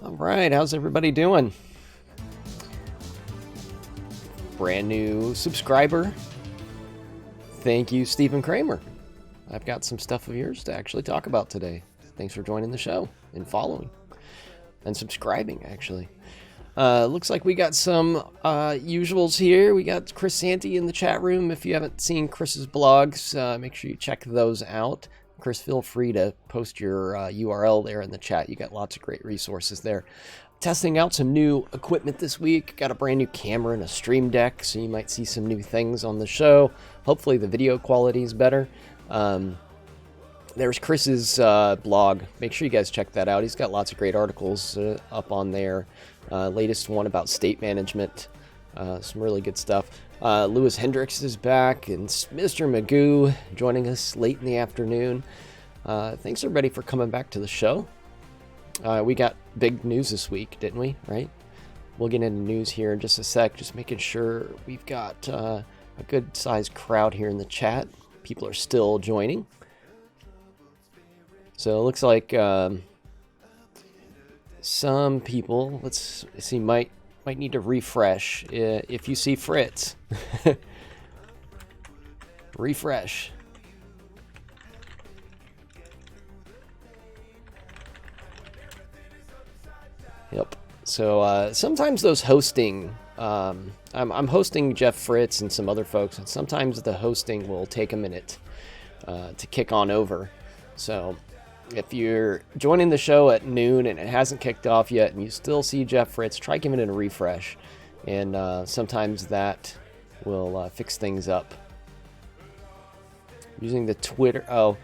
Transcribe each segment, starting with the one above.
All right, how's everybody doing? Brand new subscriber. Thank you, Stephen Kramer. I've got some stuff of yours to actually talk about today. Thanks for joining the show and following and subscribing, actually. Looks like we got some usuals here. We got Chris Santi in the chat room. If you haven't seen Chris's blogs, make sure you check those out. Chris, feel free to post your URL there in the chat. You got lots of great resources there. Testing out some new equipment this week. Got a brand new camera and a stream deck, so you might see some new things on the show. Hopefully the video quality is better. There's Chris's blog. Make sure you guys check that out. He's got lots of great articles up on there. Latest one about state management. Some really good stuff. Lewis Hendricks is back, and Mr. Magoo joining us late in the afternoon. Thanks everybody for coming back to the show. We got big news this week, didn't we? Right? We'll get into news here in just a sec. Just making sure we've got a good sized crowd here in the chat. People are still joining. So it looks like some people, let's see, might need to refresh. If you see Fritz, refresh. Yep. So sometimes those hosting, I'm hosting Jeff Fritz and some other folks, and sometimes the hosting will take a minute to kick on over. So if you're joining the show at noon and it hasn't kicked off yet and you still see Jeff Fritz, try giving it a refresh. And sometimes that will fix things up. Using the Twitter... Oh,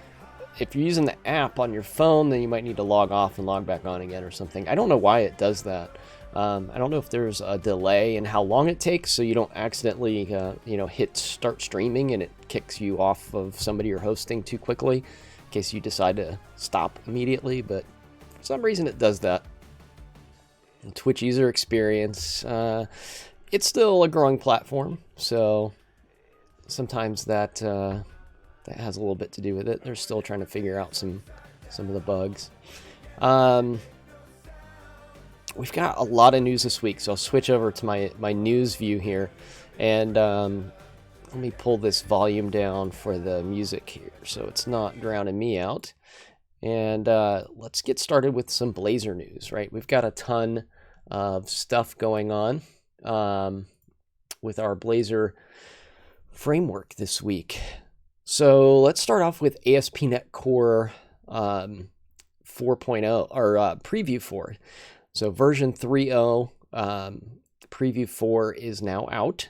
if you're using the app on your phone, then you might need to log off and log back on again or something. I don't know why it does that. I don't know if there's a delay in how long it takes, so you don't accidentally hit start streaming and it kicks you off of somebody you're hosting too quickly, in case you decide to stop immediately, but for some reason it does that. And Twitch user experience, it's still a growing platform, so sometimes that has a little bit to do with it. They're still trying to figure out some of the bugs. We've got a lot of news this week, so I'll switch over to my news view here, and let me pull this volume down for the music here so it's not drowning me out. And let's get started with some Blazor news, right? We've got a ton of stuff going on with our Blazor framework this week. So let's start off with ASP.NET Core 4.0 or Preview 4. So version 3.0, Preview 4 is now out.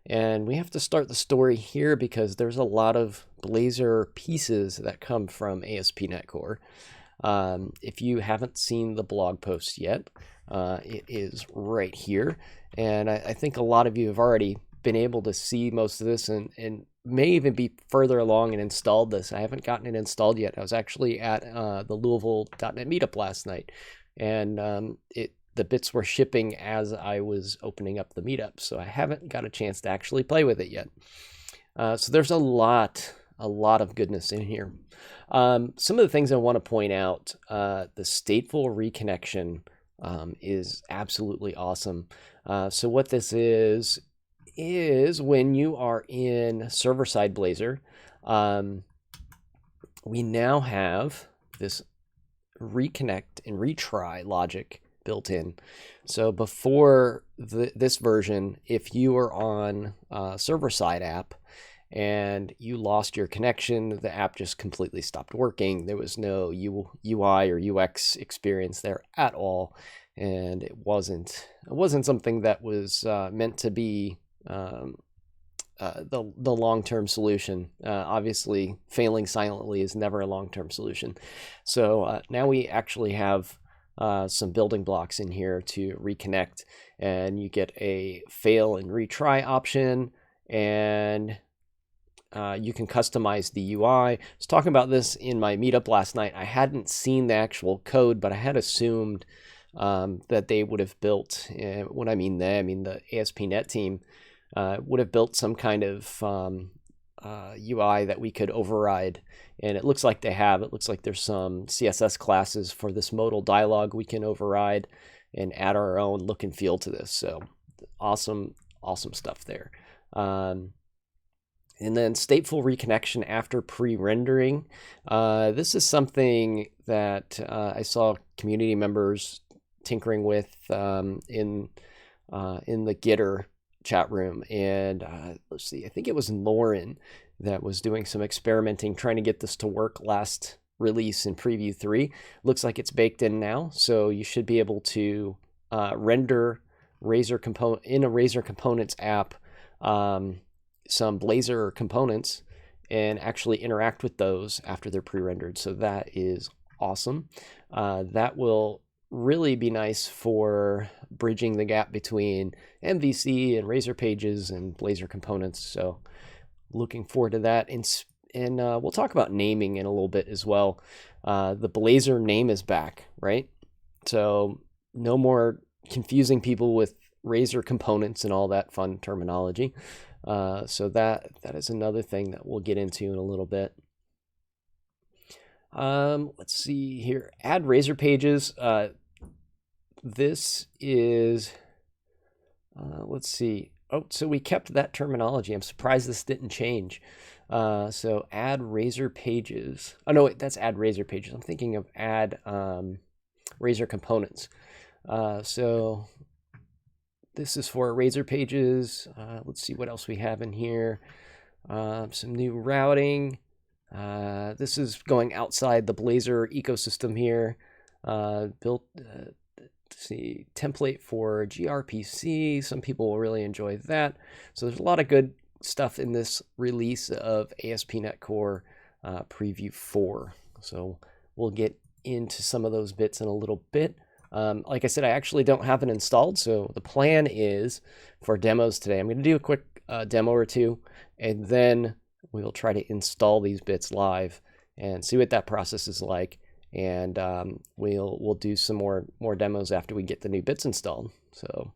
And we have to start the story here because there's a lot of Blazor pieces that come from ASP.NET Core. If you haven't seen the blog post yet, it is right here. And I think a lot of you have already been able to see most of this and may even be further along and installed this. I haven't gotten it installed yet. I was actually at the Louisville.NET meetup last night, and the bits were shipping as I was opening up the meetup, so I haven't got a chance to actually play with it yet. So there's a lot of goodness in here. Some of the things I want to point out, the stateful reconnection is absolutely awesome. So what this is when you are in server-side Blazor, we now have this reconnect and retry logic built in. So before this version, if you were on a server-side app and you lost your connection, the app just completely stopped working. There was no UI or UX experience there at all, and it wasn't something that was meant to be the long-term solution. Obviously, failing silently is never a long-term solution. So now we actually have some building blocks in here to reconnect, and you get a fail and retry option, and you can customize the UI. I was talking about this in my meetup last night. I hadn't seen the actual code, but I had assumed that they would have built, when I mean they, I mean the ASP.NET team, would have built some kind of UI that we could override, and it looks like they have. It looks like there's some CSS classes for this modal dialog we can override and add our own look and feel to this. So awesome stuff there. And then stateful reconnection after pre-rendering. This is something that I saw community members tinkering with in the Gitter chat room, and let's see, I think it was Lauren that was doing some experimenting trying to get this to work last release in preview 3. Looks like it's baked in now, so you should be able to render Razer component in a Razer Components app some Blazor components and actually interact with those after they're pre-rendered. So that is awesome. That will really be nice for bridging the gap between MVC and Razer Pages and Blazor components. So looking forward to that. And we'll talk about naming in a little bit as well. The Blazor name is back, right? So no more confusing people with Razer components and all that fun terminology. So that is another thing that we'll get into in a little bit. Let's see here. Add Razer Pages. This is, let's see. Oh, so we kept that terminology. I'm surprised this didn't change. So add Razer Pages. Oh, no, wait, that's add Razer Pages. I'm thinking of add Razer Components. So this is for Razer Pages. Let's see what else we have in here. Some new routing. This is going outside the Blazor ecosystem here. Built, let's see, template for gRPC. Some people will really enjoy that. So there's a lot of good stuff in this release of ASP.NET Core Preview 4. So we'll get into some of those bits in a little bit. Like I said, I actually don't have it installed, so the plan is for demos today, I'm going to do a quick demo or two, and then we'll try to install these bits live and see what that process is like. And we'll do some more demos after we get the new bits installed. So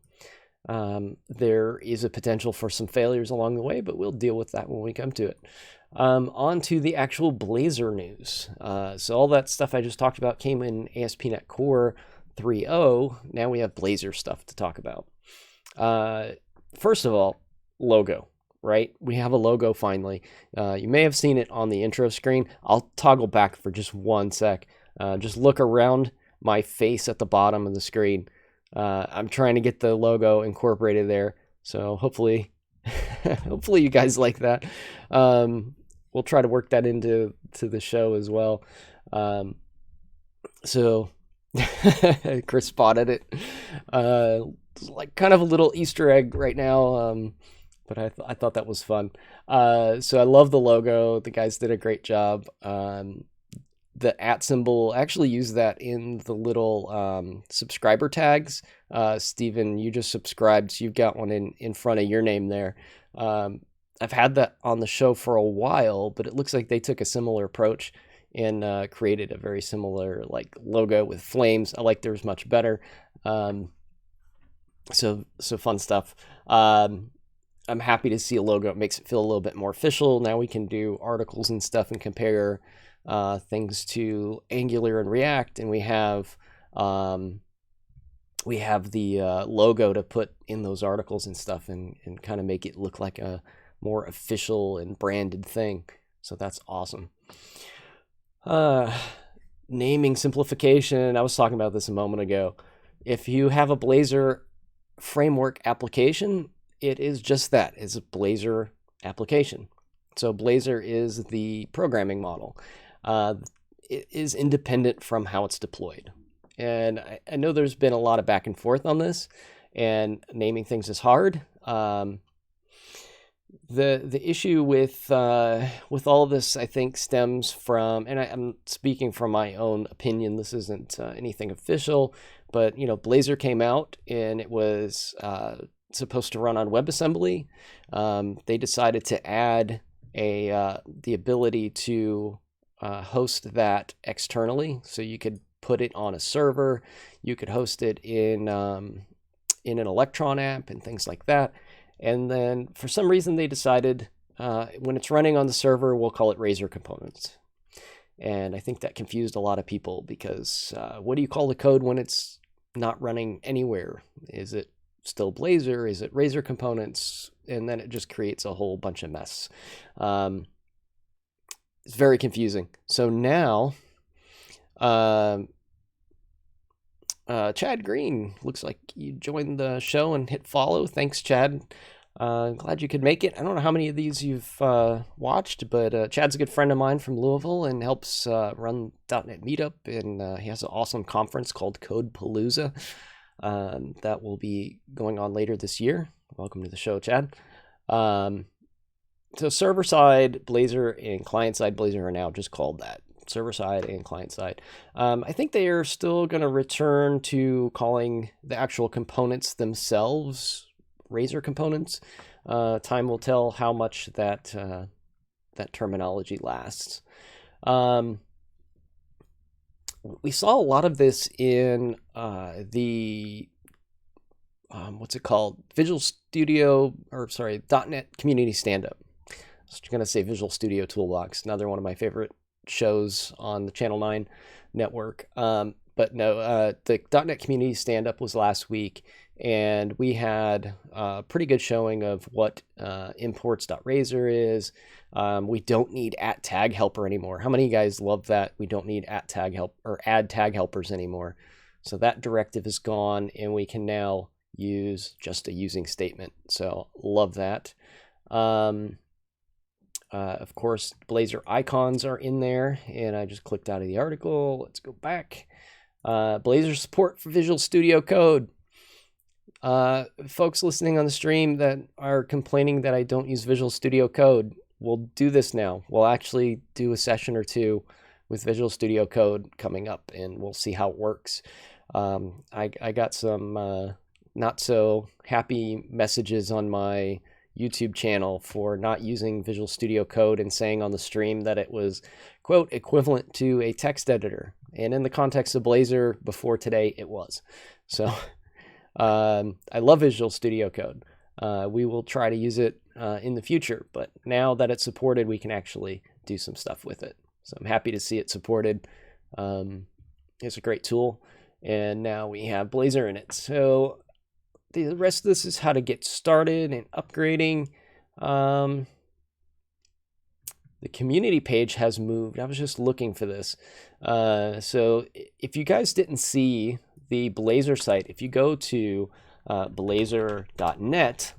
there is a potential for some failures along the way, but we'll deal with that when we come to it. On to the actual Blazor news. So all that stuff I just talked about came in ASP.NET Core 3.0. Now we have Blazor stuff to talk about. First of all, logo, right? We have a logo finally. You may have seen it on the intro screen. I'll toggle back for just one sec. Just look around my face at the bottom of the screen. I'm trying to get the logo incorporated there. So hopefully, hopefully you guys like that. We'll try to work that into the show as well. So Chris spotted it. It's like kind of a little Easter egg right now. But I thought that was fun. So I love the logo. The guys did a great job. The @ symbol, I actually use that in the little subscriber tags. Steven, you just subscribed, so you've got one in front of your name there. I've had that on the show for a while, but it looks like they took a similar approach and created a very similar like logo with flames. I like theirs much better. So fun stuff. I'm happy to see a logo. It makes it feel a little bit more official. Now we can do articles and stuff and compare things to Angular and React, and we have the logo to put in those articles and stuff, and kind of make it look like a more official and branded thing. So that's awesome. Naming simplification. I was talking about this a moment ago. If you have a Blazor framework application, it is just that. It's a Blazor application. So Blazor is the programming model. It is independent from how it's deployed. And I know there's been a lot of back and forth on this, and naming things is hard. The issue with all this, I think, stems from, and I'm speaking from my own opinion. This isn't anything official, but Blazor came out and it was supposed to run on WebAssembly. They decided to add the ability to host that externally, so you could put it on a server, you could host it in an Electron app and things like that. And then for some reason they decided when it's running on the server, we'll call it razer components. And I think that confused a lot of people because what do you call the code when it's not running anywhere? Is it still Blazor? Is it razer components? And then it just creates a whole bunch of mess. It's very confusing. So now, Chad Green, looks like you joined the show and hit follow. Thanks, Chad. Glad you could make it. I don't know how many of these you've watched, but Chad's a good friend of mine from Louisville and helps run .NET Meetup, and he has an awesome conference called Codepalooza that will be going on later this year. Welcome to the show, Chad. So server-side Blazor and client-side Blazor are now just called that. Server-side and client-side. I think they are still going to return to calling the actual components themselves razer components. Time will tell how much that that terminology lasts. We saw a lot of this in the what's it called? Visual Studio, or sorry, .NET Community Stand-Up. I was going to say Visual Studio Toolbox, another one of my favorite shows on the Channel 9 network. But no, the .NET Community Stand-Up was last week, and we had a pretty good showing of what imports.razer is. We don't need @tag helper anymore. How many of you guys love that? We don't need @tag help or add tag helpers anymore. So that directive is gone, and we can now use just a using statement. So love that. Of course, Blazor icons are in there, and I just clicked out of the article. Let's go back. Blazor support for Visual Studio Code. Folks listening on the stream that are complaining that I don't use Visual Studio Code, we'll do this now. We'll actually do a session or two with Visual Studio Code coming up, and we'll see how it works. I got some not so happy messages on my YouTube channel for not using Visual Studio Code and saying on the stream that it was, quote, equivalent to a text editor. And in the context of Blazor before today, it was. So I love Visual Studio Code. We will try to use it in the future, but now that it's supported, we can actually do some stuff with it. So I'm happy to see it supported. It's a great tool, and now we have Blazor in it. So the rest of this is how to get started and upgrading. The community page has moved. I was just looking for this. So if you guys didn't see the Blazor site, if you go to blazor.net,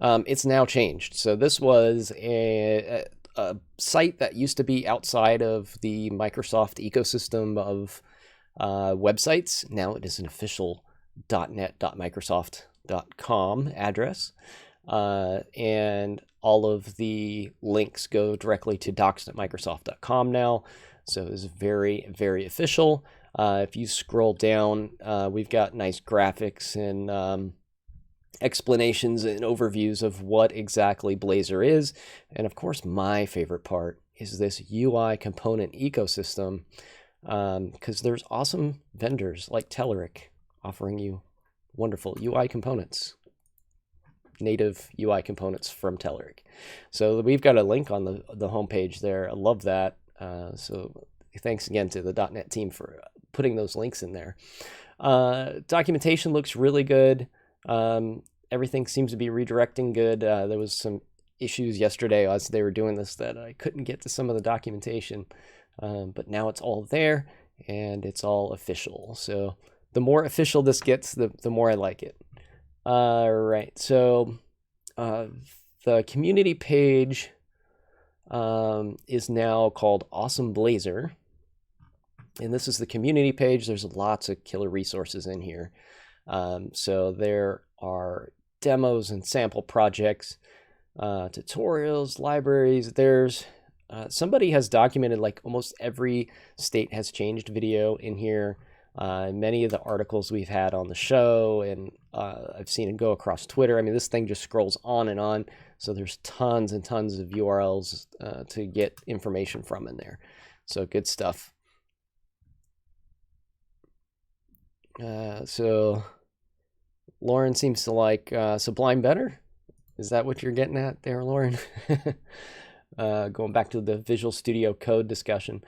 it's now changed. So this was a site that used to be outside of the Microsoft ecosystem of websites. Now it is an official .net.microsoft.com address, and all of the links go directly to docs.microsoft.com now. So it's very, very official. If you scroll down, we've got nice graphics and explanations and overviews of what exactly Blazor is. And of course, my favorite part is this UI component ecosystem, because there's awesome vendors like Telerik offering you wonderful UI components, native UI components from Telerik. So we've got a link on the homepage there. I love that. So thanks again to the .NET team for putting those links in there. Documentation looks really good. Everything seems to be redirecting good. There was some issues yesterday as they were doing this that I couldn't get to some of the documentation, but now it's all there and it's all official. So the more official this gets, the more I like it. All right, so the community page is now called Awesome Blazor. And this is the community page. There's lots of killer resources in here. So there are demos and sample projects, tutorials, libraries. There's somebody has documented like almost every state has changed video in here. Many of the articles we've had on the show, and I've seen it go across Twitter. I mean, this thing just scrolls on and on. So there's tons and tons of URLs to get information from in there. So good stuff. So Lauren seems to like Sublime better. Is that what you're getting at there, Lauren? Going back to the Visual Studio Code discussion.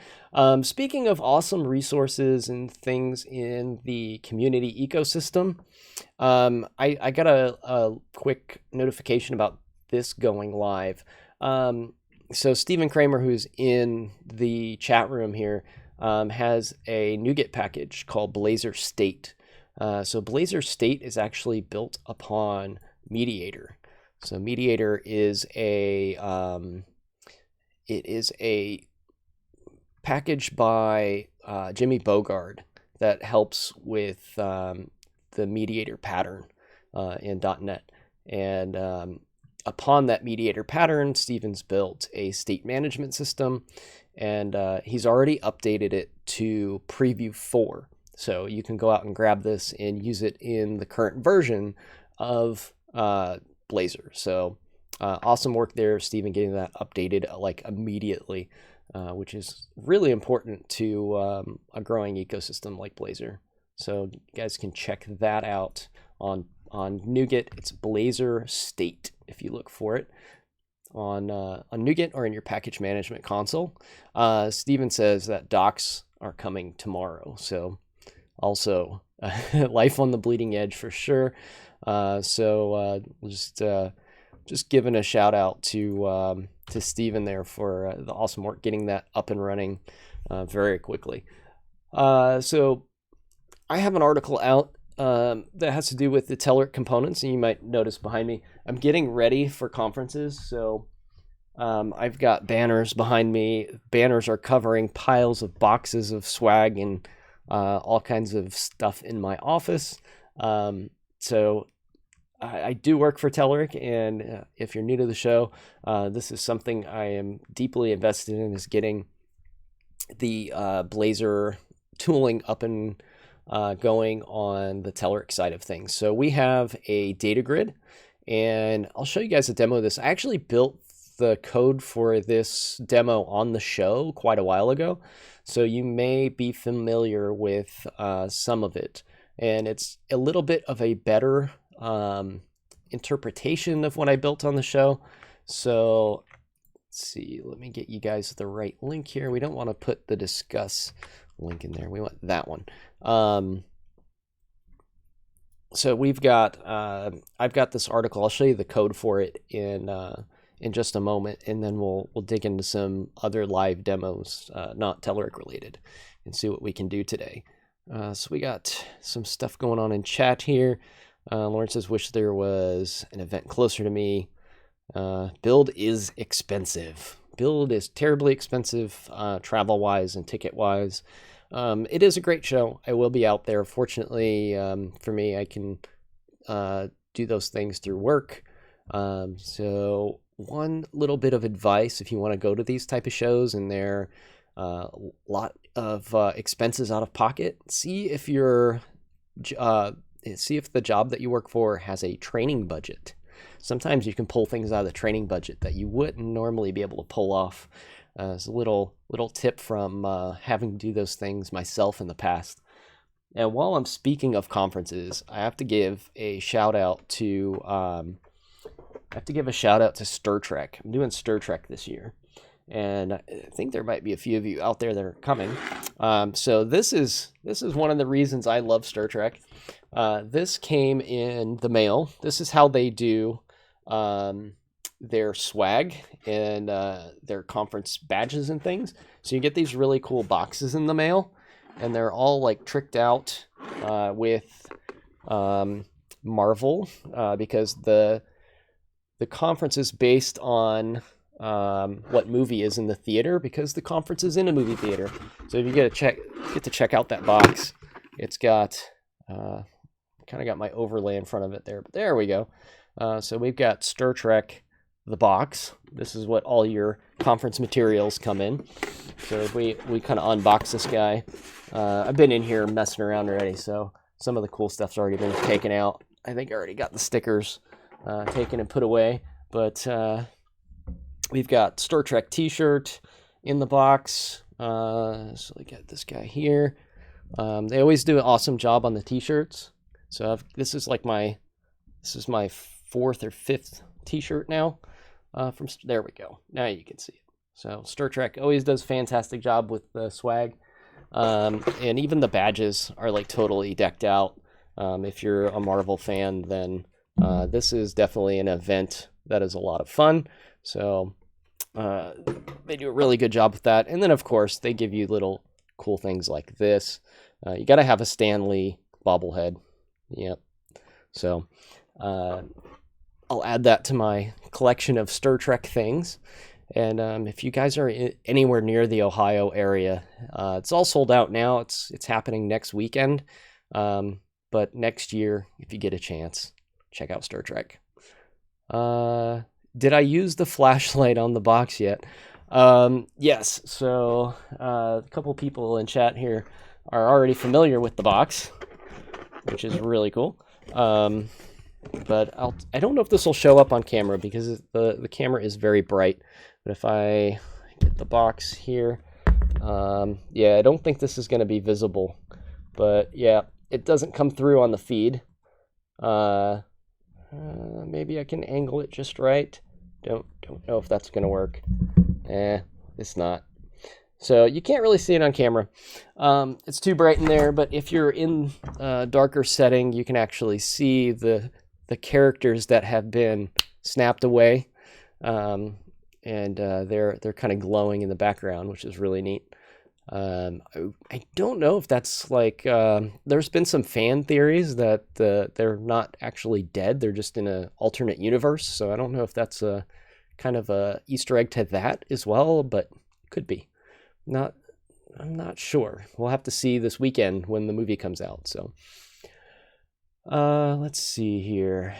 Speaking of awesome resources and things in the community ecosystem, I got a quick notification about this going live. So Stephen Kramer, who's in the chat room here, has a NuGet package called Blazor State. So Blazor State is actually built upon Mediator. So Mediator is a package by Jimmy Bogard that helps with the Mediator pattern in .NET. And upon that Mediator pattern, Stephen's built a state management system, and he's already updated it to Preview 4. So you can go out and grab this and use it in the current version of Blazor. So awesome work there, Stephen, getting that updated like immediately, which is really important to a growing ecosystem like Blazor. So you guys can check that out on NuGet. It's Blazor State if you look for it on NuGet or in your package management console. Stephen says that docs are coming tomorrow. So also life on the bleeding edge for sure. So just giving a shout out to Stephen there for the awesome work getting that up and running very quickly. So I have an article out that has to do with the Telerik components, and you might notice behind me, I'm getting ready for conferences. So I've got banners behind me. Banners are covering piles of boxes of swag and all kinds of stuff in my office. So I do work for Telerik, and if you're new to the show, this is something I am deeply invested in, is getting the Blazor tooling up and going on the Telerik side of things. So we have a data grid, and I'll show you guys a demo of this. I actually built the code for this demo on the show quite a while ago, so you may be familiar with some of it. And it's a little bit of a better interpretation of what I built on the show. So let's see, let me get you guys the right link here. We don't want to put the discuss link in there. We want that one. So we've got, I've got this article. I'll show you the code for it in just a moment, and then we'll dig into some other live demos, not Telerik related, and see what we can do today. So we got some stuff going on in chat here. Lauren says, wish there was an event closer to me. Build is expensive. Build is terribly expensive, travel-wise and ticket-wise. It is a great show. I will be out there. Fortunately, for me, I can do those things through work. So one little bit of advice, if you want to go to these type of shows and they're a lot of expenses out of pocket, see if the job that you work for has a training budget. Sometimes you can pull things out of the training budget that you wouldn't normally be able to pull off. It's a little tip from having to do those things myself in the past. And while I'm speaking of conferences, I have to give a shout out to Stir Trek. I'm doing Stir Trek this year, and I think there might be a few of you out there that are coming. So this is one of the reasons I love Stir Trek. This came in the mail. This is how they do their swag and their conference badges and things. So you get these really cool boxes in the mail, and they're all like tricked out with Marvel because the conference is based on what movie is in the theater, because the conference is in a movie theater. So if you get to check out that box, it's got kind of got my overlay in front of it there, but there we go. So we've got Stir Trek, the box. This is what all your conference materials come in. So we kind of unbox this guy. I've been in here messing around already, so some of the cool stuff's already been taken out. I think I already got the stickers taken and put away, but we've got Star Trek t-shirt in the box. So we got this guy here. They always do an awesome job on the t-shirts. So this is my fourth or fifth t-shirt now. There we go. Now you can see it. So Star Trek always does a fantastic job with the swag. And even the badges are like totally decked out. If you're a Marvel fan, then this is definitely an event that is a lot of fun. So they do a really good job with that. And then, of course, they give you little cool things like this. You got to have a Stan Lee bobblehead. Yep. So I'll add that to my collection of Star Trek things. And if you guys are anywhere near the Ohio area, it's all sold out now. It's happening next weekend. But next year, if you get a chance, check out Star Trek. Did I use the flashlight on the box yet? Yes. So a couple people in chat here are already familiar with the box, which is really cool. But I don't know if this will show up on camera because the camera is very bright. But if I get the box here, yeah, I don't think this is going to be visible. But yeah, it doesn't come through on the feed. Maybe I can angle it just right. Don't know if that's going to work. It's not. So you can't really see it on camera. It's too bright in there, but if you're in a darker setting, you can actually see the characters that have been snapped away. And they're kind of glowing in the background, which is really neat. I don't know if that's like, there's been some fan theories that they're not actually dead. They're just in an alternate universe. So I don't know if that's a kind of a Easter egg to that as well, but could be. I'm not sure. We'll have to see this weekend when the movie comes out. So let's see here.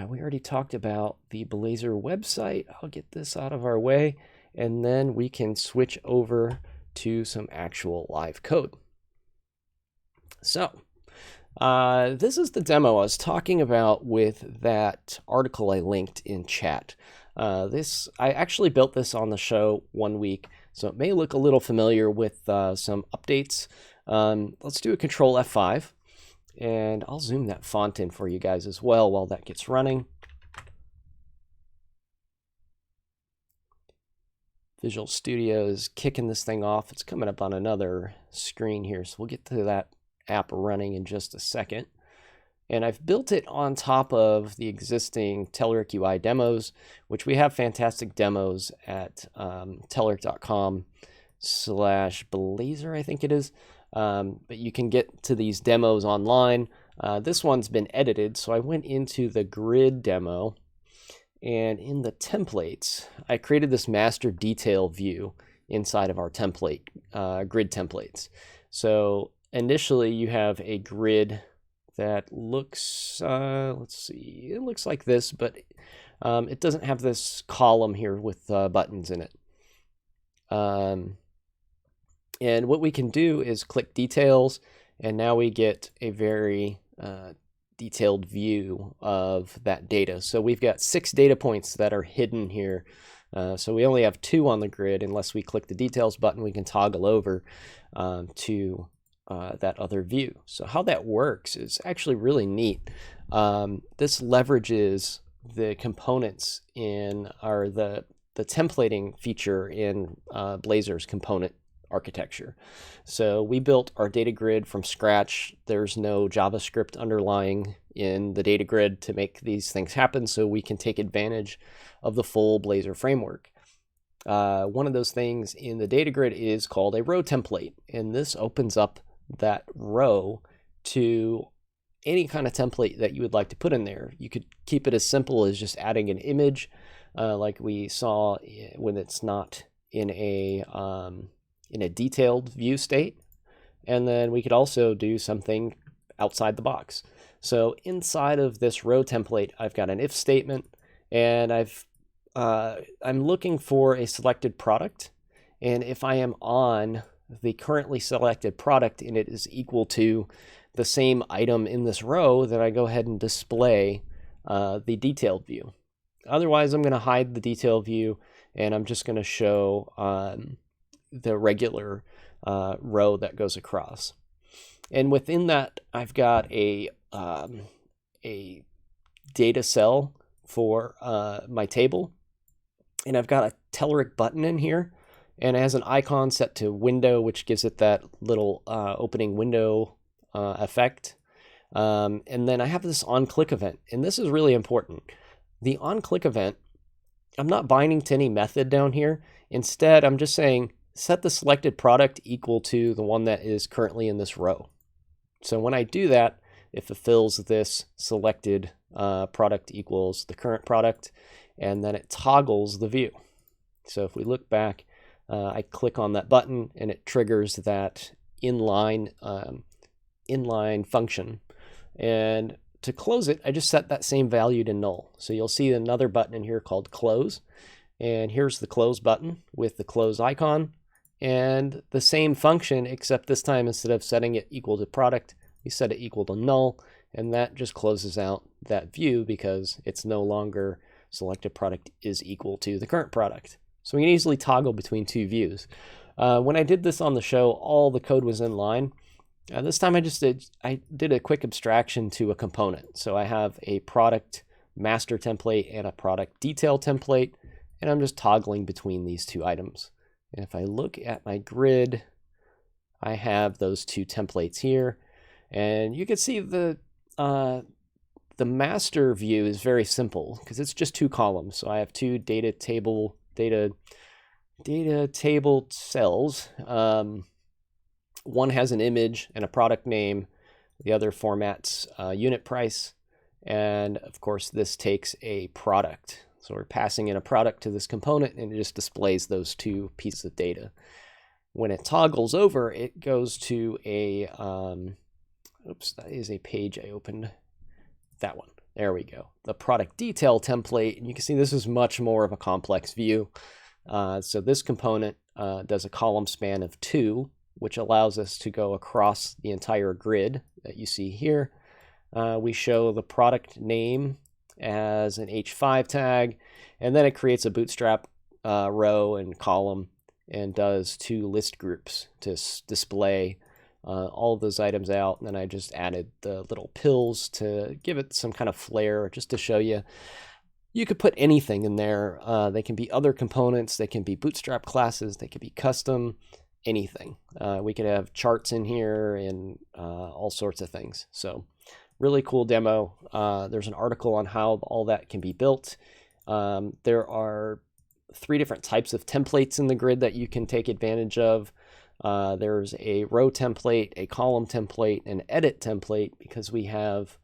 We already talked about the Blazor website. I'll get this out of our way, and then we can switch over to some actual live code. So this is the demo I was talking about with that article I linked in chat. I actually built this on the show 1 week, so it may look a little familiar with some updates. Let's do a Control F5, and I'll zoom that font in for you guys as well while that gets running. Visual Studio is kicking this thing off. It's coming up on another screen here, so we'll get to that app running in just a second. And I've built it on top of the existing Telerik UI demos, which we have fantastic demos at telerik.com/Blazor, I think it is. But you can get to these demos online. This one's been edited, so I went into the grid demo, and in the templates, I created this master detail view inside of our template, grid templates. So initially you have a grid that looks, let's see, it looks like this, but it doesn't have this column here with buttons in it. And what we can do is click details, and now we get a very detailed view of that data. So we've got 6 data points that are hidden here. So we only have 2 on the grid. Unless we click the details button, we can toggle over to that other view. So how that works is actually really neat. This leverages the components in, or the templating feature in Blazor's component architecture. So we built our data grid from scratch. There's no JavaScript underlying in the data grid to make these things happen, so we can take advantage of the full Blazor framework. One of those things in the data grid is called a row template, and this opens up that row to any kind of template that you would like to put in there. You could keep it as simple as just adding an image, like we saw when it's not in a detailed view state. And then we could also do something outside the box. So inside of this row template, I've got an if statement, and I'm looking for a selected product. And if I am on the currently selected product and it is equal to the same item in this row, then I go ahead and display the detailed view. Otherwise, I'm going to hide the detailed view, and I'm just going to show the regular row that goes across. And within that, I've got a data cell for my table, and I've got a Telerik button in here, and it has an icon set to window, which gives it that little opening window effect. And then I have this on-click event, and this is really important. The on-click event, I'm not binding to any method down here. Instead, I'm just saying set the selected product equal to the one that is currently in this row. So when I do that, it fulfills this selected product equals the current product, and then it toggles the view. So if we look back, I click on that button and it triggers that inline function. And to close it, I just set that same value to null. So you'll see another button in here called close. And here's the close button with the close icon. And the same function, except this time instead of setting it equal to product, we set it equal to null. And that just closes out that view because it's no longer selected product is equal to the current product. So we can easily toggle between two views. When I did this on the show, all the code was in line. This time I did a quick abstraction to a component. So I have a product master template and a product detail template, and I'm just toggling between these two items. And if I look at my grid, I have those two templates here, and you can see the master view is very simple because it's just two columns. So I have two data table cells. One has an image and a product name. The other formats unit price. And of course, this takes a product. So we're passing in a product to this component, and it just displays those two pieces of data. When it toggles over, it goes to a, oops, that is a page I opened. That one. There we go. The product detail template. And you can see this is much more of a complex view. So this component does a column span of 2, which allows us to go across the entire grid that you see here. We show the product name as an H5 tag, and then it creates a bootstrap row and column and does 2 list groups to display all of those items out. And then I just added the little pills to give it some kind of flair, just to show you. You could put anything in there. They can be other components, they can be bootstrap classes, they could be custom, anything. We could have charts in here and all sorts of things. So really cool demo. There's an article on how all that can be built. There are 3 different types of templates in the grid that you can take advantage of. There's a row template, a column template, an edit template, because we have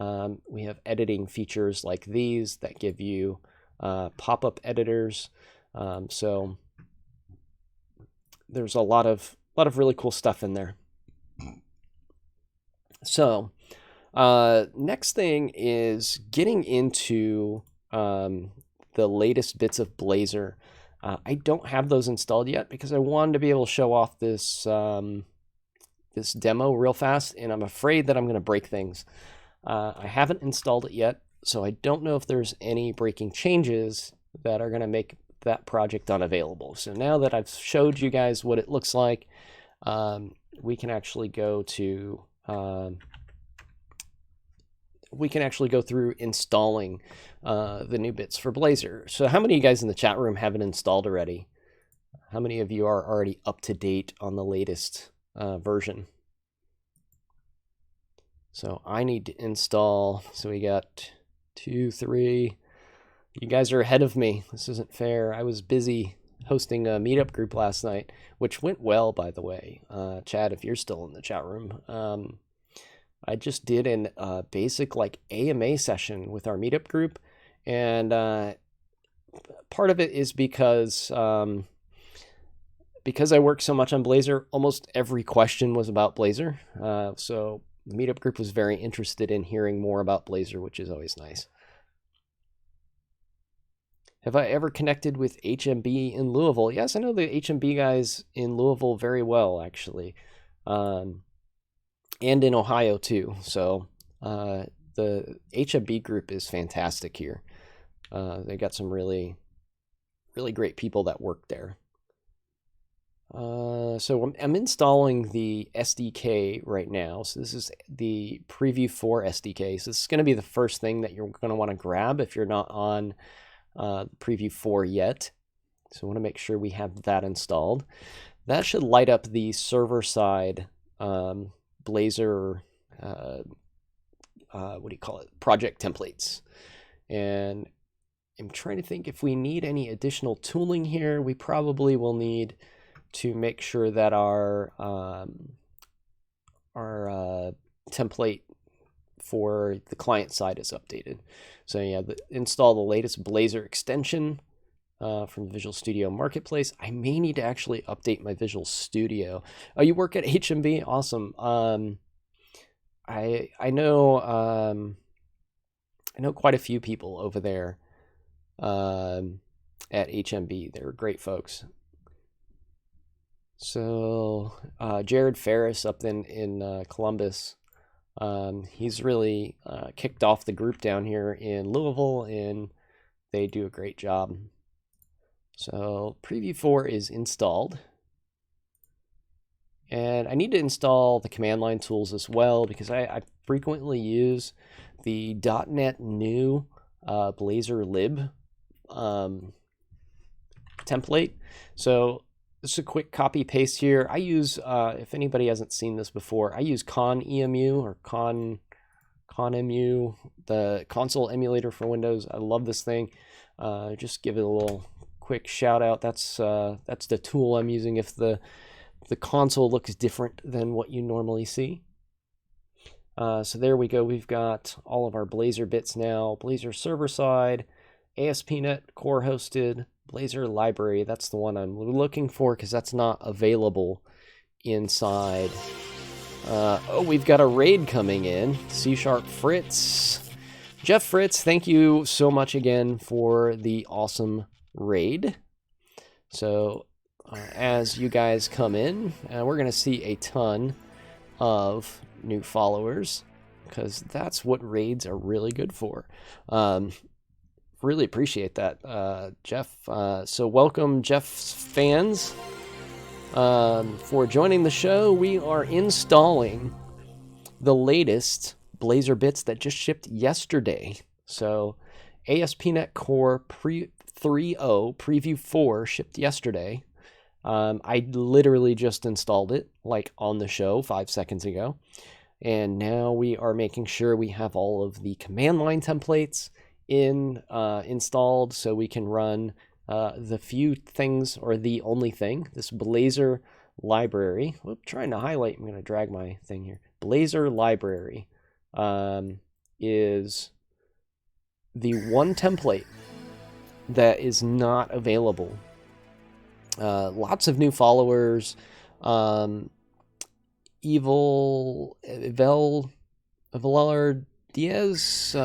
editing features like these that give you pop-up editors. So there's a lot of really cool stuff in there. So next thing is getting into the latest bits of Blazor. I don't have those installed yet because I wanted to be able to show off this this demo real fast, and I'm afraid that I'm going to break things. I haven't installed it yet, so I don't know if there's any breaking changes that are going to make that project unavailable. So now that I've showed you guys what it looks like, we can actually go to through installing the new bits for Blazor. So how many of you guys in the chat room have it installed already? How many of you are already up to date on the latest version? So I need to install, so we got 2, 3. You guys are ahead of me. This isn't fair. I was busy hosting a meetup group last night, which went well, by the way. Chad, if you're still in the chat room. I just did an basic like AMA session with our meetup group, and part of it is because I work so much on Blazor, almost every question was about Blazor. So the meetup group was very interested in hearing more about Blazor, which is always nice. Have I ever connected with HMB in Louisville? Yes, I know the HMB guys in Louisville very well, actually. And in Ohio too. So the HMB group is fantastic here. They got some really, really great people that work there. So I'm installing the SDK right now. So this is the Preview 4 SDK. So this is going to be the first thing that you're going to want to grab if you're not on Preview 4 yet. So I want to make sure we have that installed. That should light up the server-side Blazor, what do you call it, project templates. And I'm trying to think if we need any additional tooling here. We probably will need to make sure that our template for the client side is updated. So yeah, install the latest Blazor extension from Visual Studio Marketplace. I may need to actually update my Visual Studio. Oh, you work at HMB? Awesome. I know quite a few people over there at HMB. They're great folks. So Jared Ferris up in Columbus, he's really kicked off the group down here in Louisville, and they do a great job. So Preview 4 is installed. And I need to install the command line tools as well, because I frequently use the .NET new Blazor lib template. So this is a quick copy paste here. I use, if anybody hasn't seen this before, I use ConEmu or ConEmu, the console emulator for Windows. I love this thing. Just give it a little quick shout out. That's the tool I'm using if the console looks different than what you normally see. So there we go. We've got all of our Blazor bits now. Blazor server side, ASP.NET core hosted, Blazor library. That's the one I'm looking for because that's not available inside. Oh, we've got a raid coming in. C# Fritz. Jeff Fritz, thank you so much again for the awesome raid. So as you guys come in, we're going to see a ton of new followers because that's what raids are really good for. Really appreciate that, Jeff. So welcome, Jeff's fans, for joining the show. We are installing the latest Blazor bits that just shipped yesterday. So ASP.NET Core 3.0 Preview 4 shipped yesterday. I literally just installed it like on the show 5 seconds ago. And now we are making sure we have all of the command line templates installed so we can run the few things, or the only thing, this Blazor library. Whoop, trying to highlight, I'm going to drag my thing here. Blazor library is the one template that is not available. Lots of new followers. Evelard Diaz,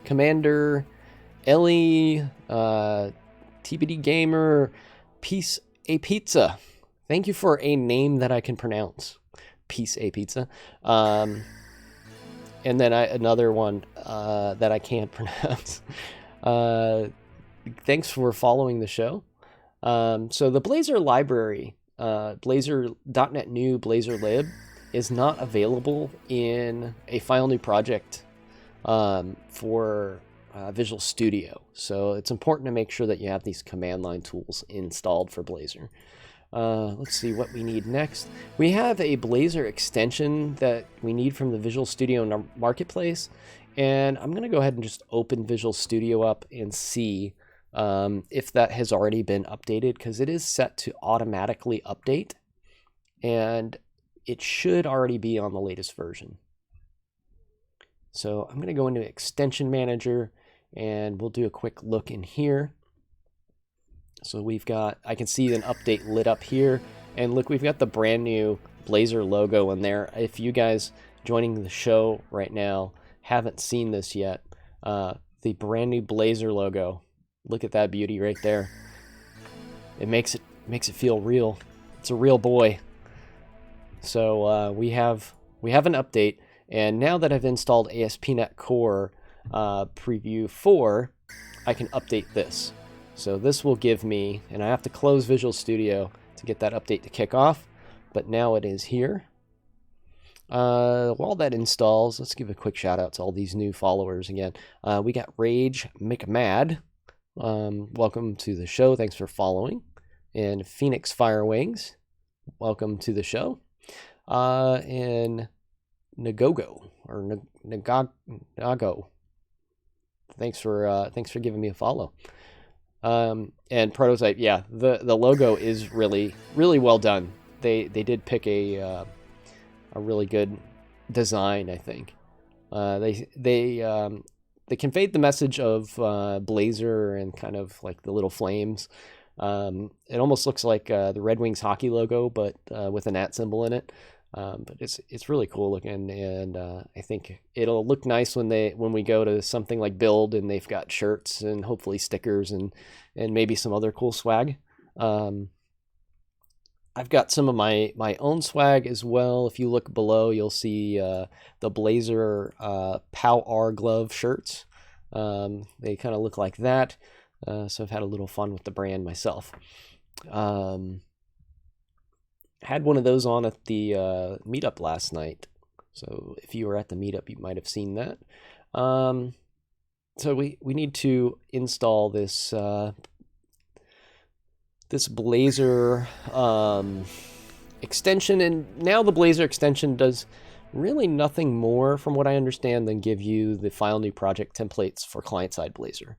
Commander, Ellie, TBD Gamer, Peace a Pizza. Thank you for a name that I can pronounce. Peace a Pizza. And then another one that I can't pronounce. Thanks for following the show. So the Blazor library, Blazor.NET new Blazor lib, is not available in a file new project for Visual Studio. So it's important to make sure that you have these command line tools installed for Blazor. Let's see what we need next. We have a Blazor extension that we need from the Visual Studio Marketplace. And I'm going to go ahead and just open Visual Studio up and see if that has already been updated, because it is set to automatically update. And it should already be on the latest version. So I'm going to go into Extension Manager and we'll do a quick look in here. So we've got, I can see an update lit up here. And look, we've got the brand new Blazor logo in there. If you guys joining the show right now haven't seen this yet, the brand new Blazor logo, look at that beauty right there. It makes it feel real. It's a real boy. So we have an update, and now that I've installed ASP.NET Core Preview 4, I can update this. So this will give me, and I have to close Visual Studio to get that update to kick off, but now it is here. While that installs, let's give a quick shout out to all these new followers again. We got Rage McMad. Welcome to the show. Thanks for following. And Phoenix Firewings. Welcome to the show. And Nagogo or Nagago. Thanks for giving me a follow. And Prototype, yeah, the logo is really well done. They did pick a really good design, I think. They conveyed the message of Blazor and kind of like the little flames. It almost looks like the Red Wings hockey logo, but with an @ symbol in it. But it's really cool looking, and I think it'll look nice when we go to something like Build and they've got shirts and hopefully stickers and maybe some other cool swag. I've got some of my own swag as well. If you look below, you'll see the Blazor POW R glove shirts. They kind of look like that. So I've had a little fun with the brand myself. Had one of those on at the meetup last night. So if you were at the meetup, you might have seen that. So we need to install this this Blazor extension, and now the Blazor extension does really nothing more, from what I understand, than give you the file new project templates for client-side Blazor.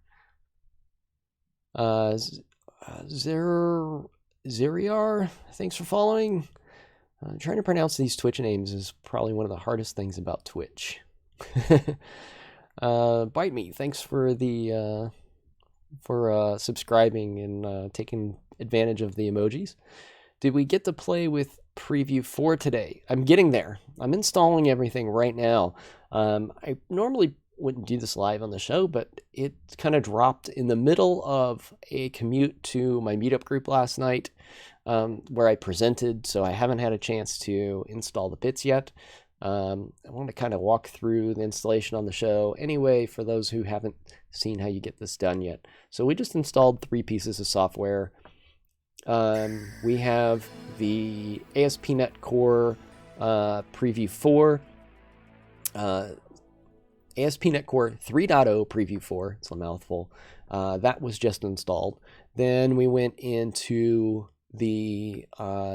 Zeriar, thanks for following. Trying to pronounce these Twitch names is probably one of the hardest things about Twitch. Bite Me, thanks for the subscribing and taking advantage of the emojis. Did we get to play with Preview 4 today? I'm getting there. I'm installing everything right now. I normally wouldn't do this live on the show, but it kind of dropped in the middle of a commute to my meetup group last night, where I presented, so I haven't had a chance to install the bits yet. I want to kind of walk through the installation on the show anyway for those who haven't seen how you get this done yet. So we just installed 3 pieces of software. We have the ASP.NET Core Preview 4, ASP.NET Core 3.0 Preview 4, it's a mouthful. That was just installed. Then we went into the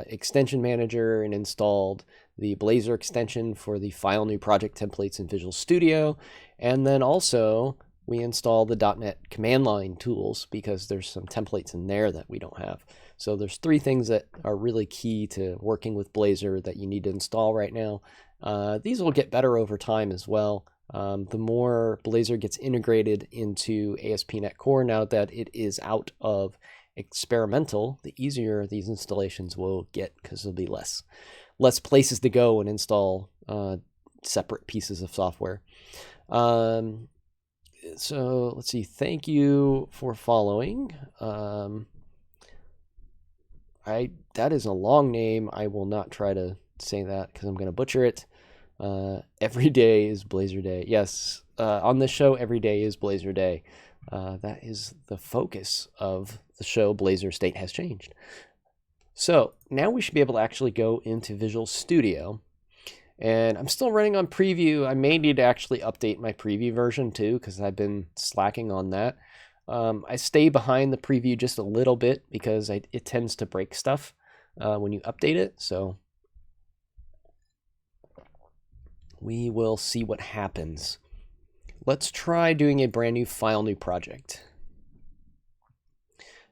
extension manager and installed the Blazor extension for the file new project templates in Visual Studio. And then also we installed the .NET command line tools because there's some templates in there that we don't have. So there's 3 things that are really key to working with Blazor that you need to install right now. These will get better over time as well. The more Blazor gets integrated into ASP.NET Core now that it is out of experimental, the easier these installations will get because there'll be less places to go and install separate pieces of software. So let's see. Thank you for following. That is a long name. I will not try to say that because I'm going to butcher it. Every day is Blazor Day. Yes, on this show, every day is Blazor Day. That is the focus of the show. Blazor State has changed. So now we should be able to actually go into Visual Studio. And I'm still running on Preview. I may need to actually update my Preview version too, because I've been slacking on that. I stay behind the Preview just a little bit because it tends to break stuff when you update it. So we will see what happens. Let's try doing a brand new file new project.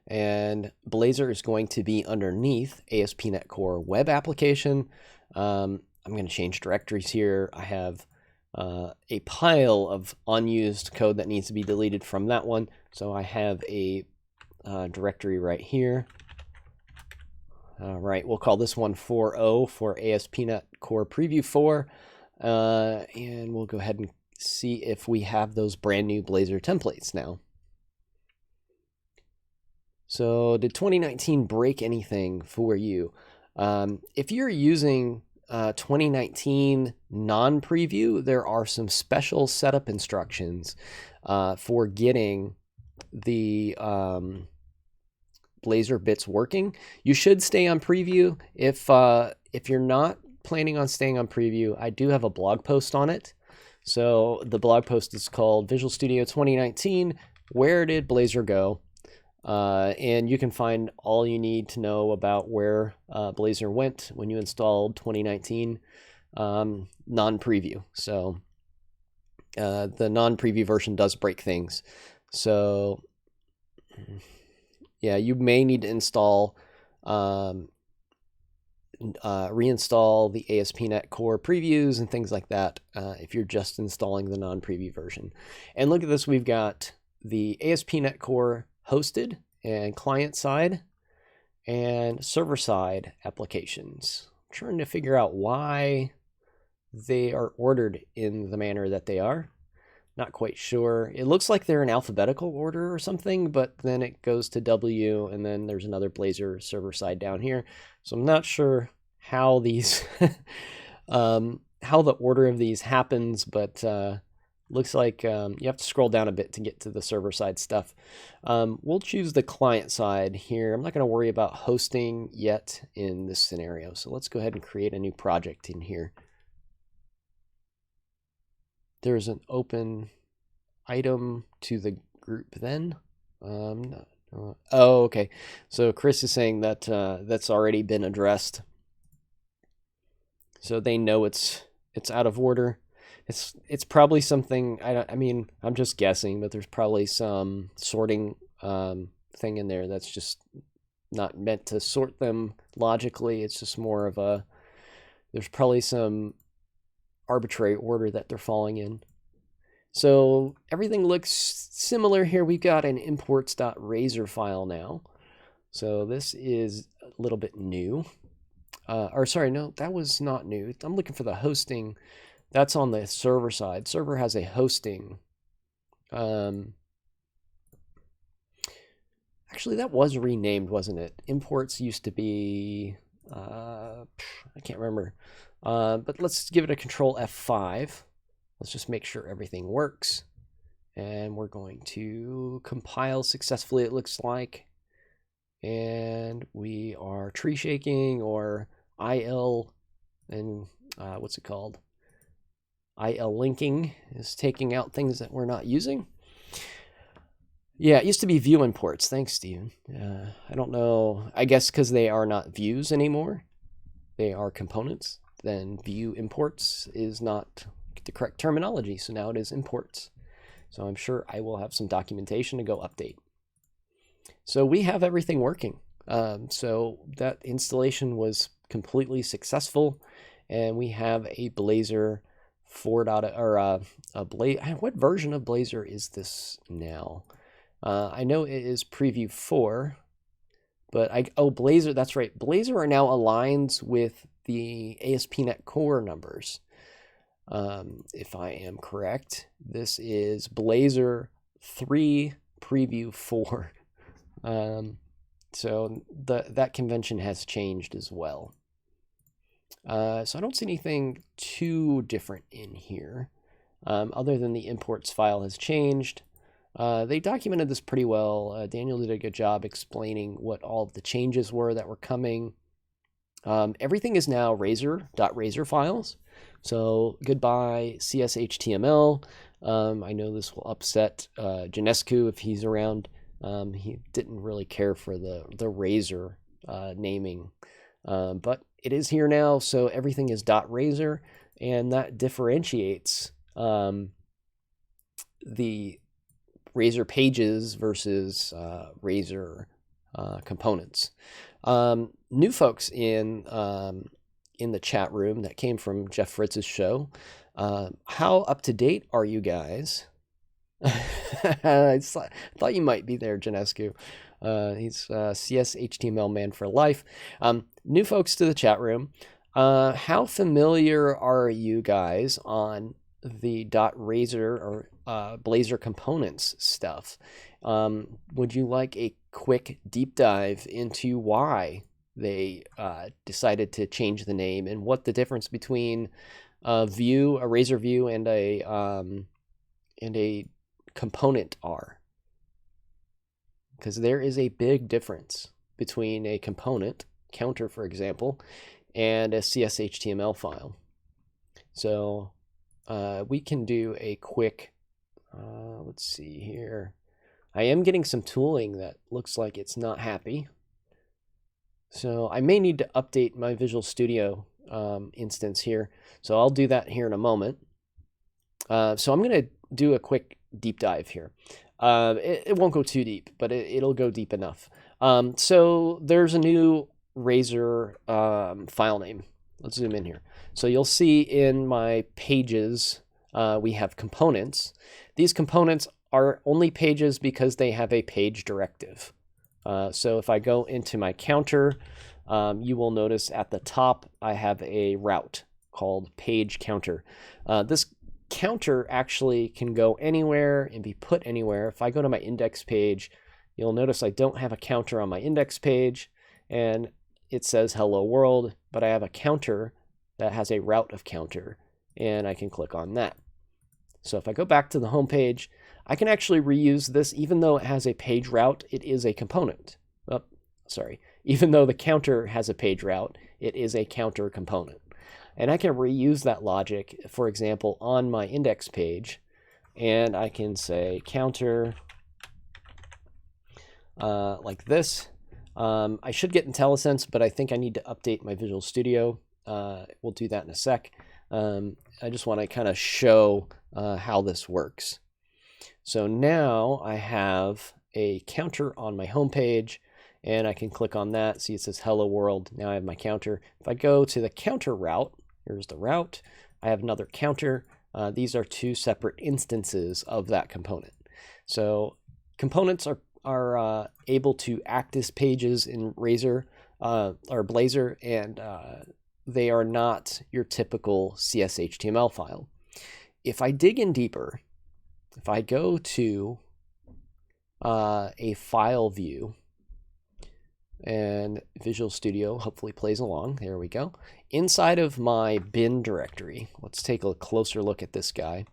And Blazor is going to be underneath ASP.NET Core web application. I'm going to change directories here. I have a pile of unused code that needs to be deleted from that one. So I have a directory right here. All right, we'll call this one 4.0 for ASP.NET Core Preview 4. And we'll go ahead and see if we have those brand new Blazor templates now. So did 2019 break anything for you? If you're using 2019 non-preview, there are some special setup instructions for getting the Blazor bits working. You should stay on preview. If you're not planning on staying on preview, I do have a blog post on it. So the blog post is called Visual Studio 2019, Where Did Blazor Go? And you can find all you need to know about where Blazor went when you installed 2019 non-preview. So the non-preview version does break things. So yeah, you may need to install reinstall the ASP.NET Core previews and things like that if you're just installing the non-preview version. And look at this, we've got the ASP.NET Core hosted and client-side and server-side applications. I'm trying to figure out why they are ordered in the manner that they are. Not quite sure. It looks like they're in alphabetical order or something, but then it goes to W, and then there's another Blazor server side down here. So I'm not sure how these, how the order of these happens, but looks like you have to scroll down a bit to get to the server side stuff. We'll choose the client side here. I'm not going to worry about hosting yet in this scenario. So let's go ahead and create a new project in here. There's an open item to the group then. Oh, okay. So Chris is saying that that's already been addressed. So they know it's out of order. It's probably something, I mean, I'm just guessing, but there's probably some sorting thing in there that's just not meant to sort them logically. It's just more of a, there's probably some arbitrary order that they're falling in. So everything looks similar here. We've got an imports.razer file now. So this is a little bit new. Or sorry, no, that was not new. I'm looking for the hosting. That's on the server side. Server has a hosting. Actually, that was renamed, wasn't it? Imports used to be, I can't remember. But let's give it a Control F5. Let's just make sure everything works. And we're going to compile successfully, it looks like. And we are tree shaking, or IL, and what's it called? IL linking is taking out things that we're not using. Yeah, it used to be view imports. Thanks, Steven. I don't know. I guess because they are not views anymore. They are components. Then view imports is not the correct terminology. So now it is imports. So I'm sure I will have some documentation to go update. So we have everything working. So that installation was completely successful. And we have a Blazor 4.0, or what version of Blazor is this now? I know it is preview 4, but Blazor, that's right. Blazor now aligns with the ASP.NET Core numbers. If I am correct, this is Blazor 3 preview 4. So that convention has changed as well. So I don't see anything too different in here, other than the imports file has changed. They documented this pretty well. Daniel did a good job explaining what all of the changes were that were coming. Everything is now razer.razer files. So goodbye CSHTML. I know this will upset Janescu if he's around. He didn't really care for the razer naming, but it is here now. So everything is .razer, and that differentiates the razer pages versus razer components. New folks in the chat room that came from Jeff Fritz's show. How up to date are you guys? I thought you might be there, Janescu. He's CSHTML man for life. New folks to the chat room. How familiar are you guys on the .razer or Blazor components stuff? Would you like a quick deep dive into why they decided to change the name and what the difference between a razer view, and a component are? Because there is a big difference. between a component, counter for example, and a CSHTML file. So we can do a quick, let's see here. I am getting some tooling that looks like it's not happy. So I may need to update my Visual Studio instance here. So I'll do that here in a moment. So I'm going to do a quick deep dive here. It won't go too deep, but it'll go deep enough. So there's a new razer file name. Let's zoom in here. So you'll see in my pages, we have components. These components are only pages because they have a page directive. So if I go into my counter, you will notice at the top, I have a route called page counter. This counter actually can go anywhere and be put anywhere. If I go to my index page, you'll notice I don't have a counter on my index page, and it says hello world, but I have a counter that has a route of counter, and I can click on that. So if I go back to the home page, I can actually reuse this. Even though it has a page route, it is a component. Oh, sorry. Even though the counter has a page route, it is a counter component. And I can reuse that logic, for example, on my index page, and I can say counter like this. I should get IntelliSense, but I think I need to update my Visual Studio. We'll do that in a sec. I just want to kind of show how this works. So now I have a counter on my home page, and I can click on that. See, it says hello world. Now I have my counter. If I go to the counter route, here's the route. I have another counter. These are two separate instances of that component. So components are able to act as pages in razer or Blazor, and they are not your typical CSHTML file. If I dig in deeper, if I go to a file view, and Visual Studio hopefully plays along, there we go. Inside of my bin directory, let's take a closer look at this guy.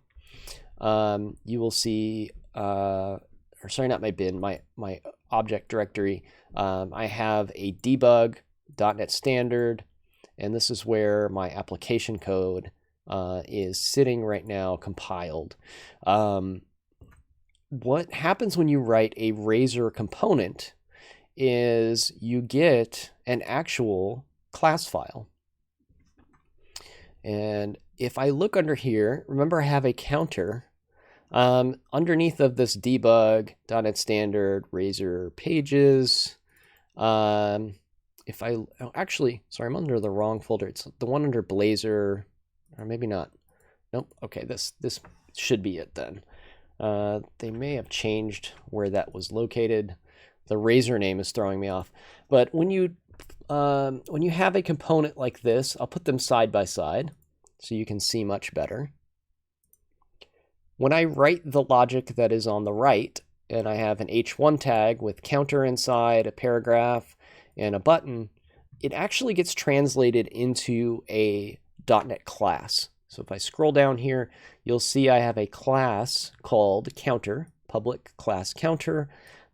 You will see, or sorry, not my bin, my object directory. I have a debug.NET standard, and this is where my application code is sitting right now compiled. What happens when you write a razer component is you get an actual class file. And if I look under here, remember I have a counter underneath of this debug.NET standard razer pages. If I actually, sorry, I'm under the wrong folder. It's the one under Blazor, or maybe not. Nope. Okay, this should be it then. They may have changed where that was located. The razer name is throwing me off. But when you have a component like this, I'll put them side by side so you can see much better. When I write the logic that is on the right, and I have an H1 tag with counter inside, a paragraph, and a button, it actually gets translated into a .NET class. So if I scroll down here, you'll see I have a class called counter, public class counter.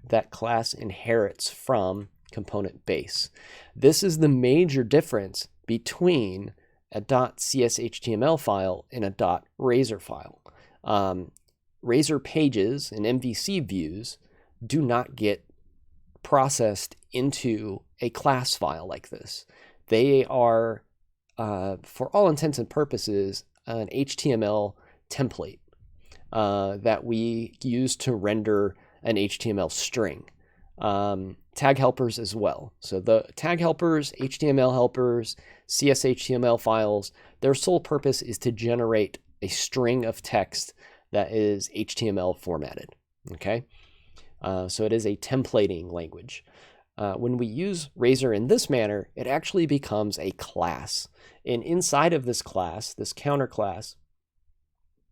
That class inherits from component base. This is the major difference between a .cshtml file and a .razer file. Razer pages and MVC views do not get processed into a class file like this. They are, for all intents and purposes, an HTML template that we use to render an HTML string. Tag helpers as well. So the tag helpers, HTML helpers, CSHTML files, their sole purpose is to generate a string of text that is HTML formatted. Okay, so it is a templating language. When we use razer in this manner, it actually becomes a class. And inside of this class, this counter class,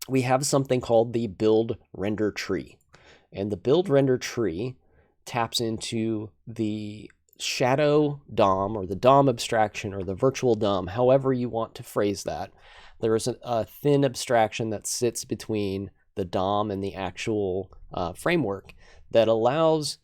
we have something called the build render tree. And the build render tree taps into the shadow DOM or the DOM abstraction or the virtual DOM, however you want to phrase that. There is a thin abstraction that sits between the DOM and the actual framework that allows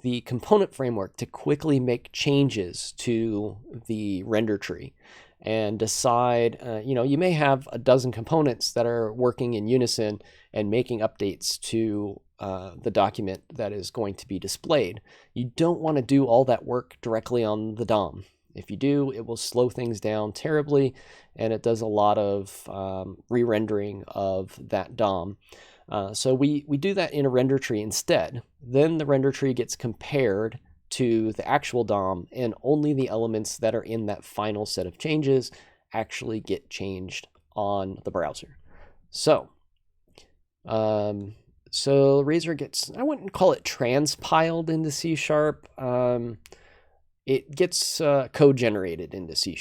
the component framework to quickly make changes to the render tree and decide, you may have a dozen components that are working in unison and making updates to the document that is going to be displayed. You don't want to do all that work directly on the DOM. If you do, it will slow things down terribly, and it does a lot of re-rendering of that DOM. So we do that in a render tree instead. Then the render tree gets compared to the actual DOM, and only the elements that are in that final set of changes actually get changed on the browser. So razer gets, I wouldn't call it transpiled into C#. It gets code generated into C#.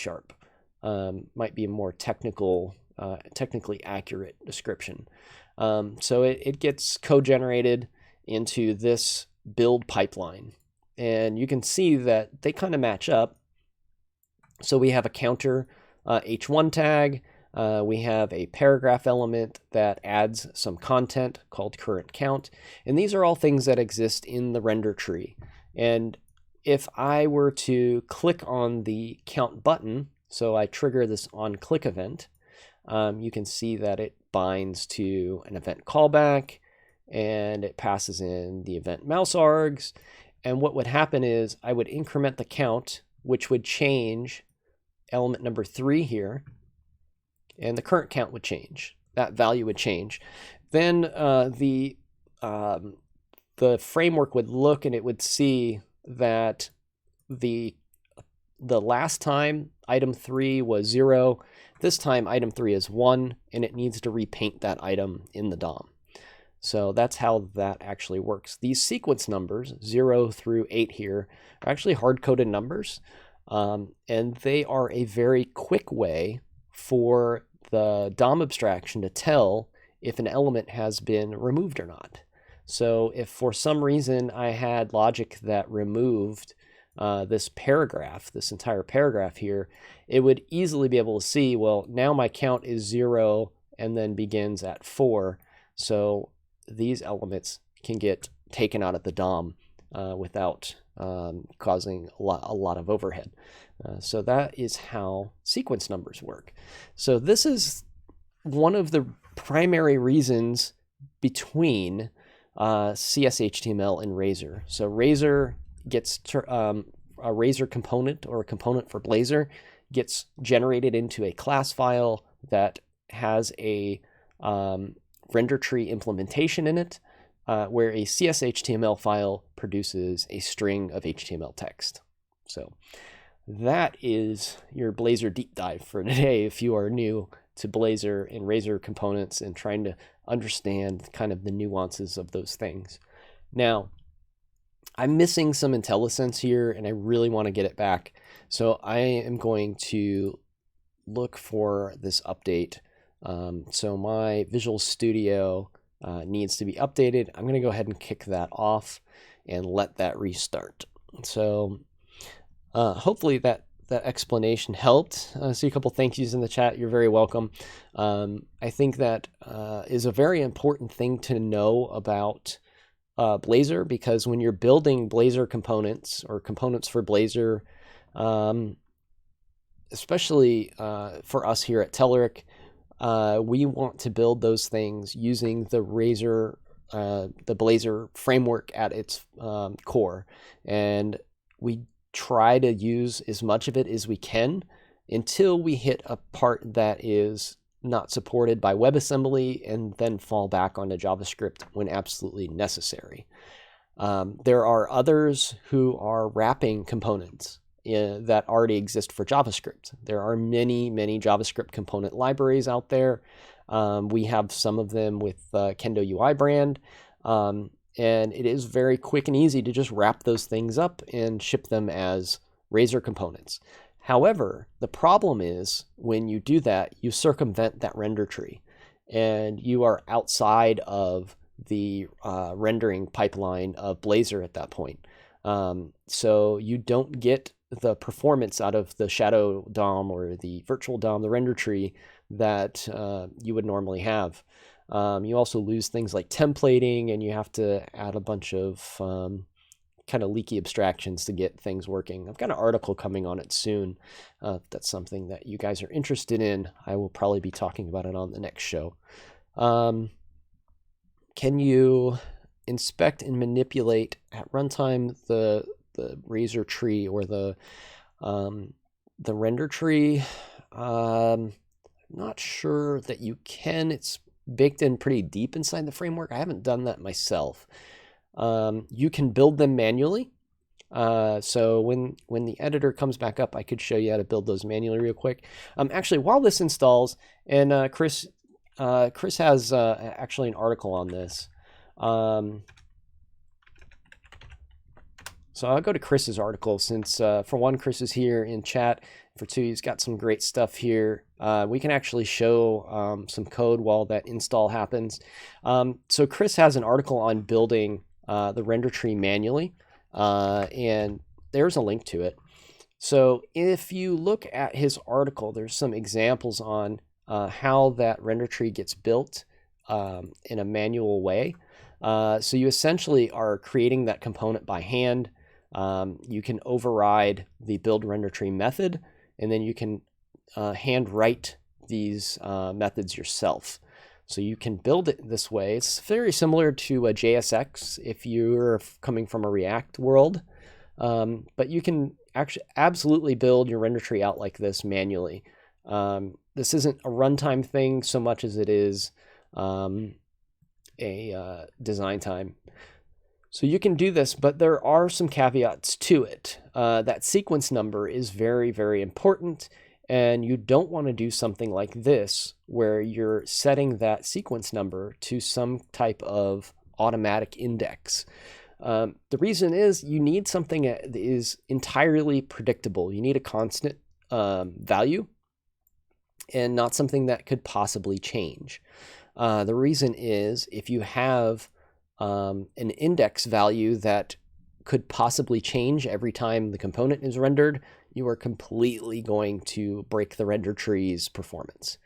Might be a more technically accurate description. So it gets code generated into this build pipeline. And you can see that they kind of match up. So we have a counter h1 tag. We have a paragraph element that adds some content called current count. And these are all things that exist in the render tree. And if I were to click on the count button, so I trigger this on click event, you can see that it binds to an event callback and it passes in the event mouse args. And what would happen is I would increment the count, which would change element number 3 here, and the current count would change. That value would change. Then the framework would look and it would see that the last time item 3 was 0, this time item 3 is 1, and it needs to repaint that item in the DOM. So that's how that actually works. These sequence numbers, 0 through 8 here, are actually hard-coded numbers, and they are a very quick way for the DOM abstraction to tell if an element has been removed or not. So if for some reason I had logic that removed this paragraph, this entire paragraph here, it would easily be able to see, well, now my count is 0 and then begins at 4. So these elements can get taken out of the DOM without causing a lot of overhead. So that is how sequence numbers work. So this is one of the primary reasons between CS_HTML and razer. So razer gets a razer component, or a component for Blazor, gets generated into a class file that has a render tree implementation in it, where a CS_HTML file produces a string of HTML text. So that is your Blazor deep dive for today. If you are new to Blazor and razer components and trying to understand kind of the nuances of those things. Now, I'm missing some IntelliSense here, and I really want to get it back. So I am going to look for this update. So my Visual Studio needs to be updated. I'm going to go ahead and kick that off and let that restart. So hopefully that explanation helped. I see a couple thank yous in the chat. You're very welcome. I think that is a very important thing to know about Blazor, because when you're building Blazor components or components for Blazor, especially for us here at Telerik, we want to build those things using the Blazor framework at its core, and we try to use as much of it as we can until we hit a part that is not supported by WebAssembly, and then fall back onto JavaScript when absolutely necessary. There are others who are wrapping components that already exist for JavaScript. There are many JavaScript component libraries out there. We have some of them with Kendo UI brand, and it is very quick and easy to just wrap those things up and ship them as razer components. However, the problem is when you do that, you circumvent that render tree, and you are outside of the rendering pipeline of Blazor at that point. So you don't get the performance out of the shadow DOM or the virtual DOM, the render tree, that you would normally have. You also lose things like templating, and you have to add a bunch of kind of leaky abstractions to get things working. I've got an article coming on it soon. If that's something that you guys are interested in, I will probably be talking about it on the next show. Can you inspect and manipulate at runtime the razer tree or the render tree? Not sure that you can. It's baked in pretty deep inside the framework. I haven't done that myself. You can build them manually. So when the editor comes back up, I could show you how to build those manually real quick. Actually, while this installs, and Chris has actually an article on this. So I'll go to Chris's article since, for one, Chris is here in chat. For two, he's got some great stuff here. We can actually show some code while that install happens. So Chris has an article on building the render tree manually, and there's a link to it. So if you look at his article, there's some examples on how that render tree gets built in a manual way. So you essentially are creating that component by hand. You can override the build render tree method, and then you can hand write these methods yourself. So you can build it this way. It's very similar to a JSX if you're coming from a React world, but you can actually absolutely build your render tree out like this manually. This isn't a runtime thing so much as it is a design time. So you can do this, but there are some caveats to it. That sequence number is very, very important, and you don't want to do something like this where you're setting that sequence number to some type of automatic index. The reason is you need something that is entirely predictable. You need a constant value and not something that could possibly change. The reason is if you have an index value that could possibly change every time the component is rendered, you are completely going to break the render tree's performance.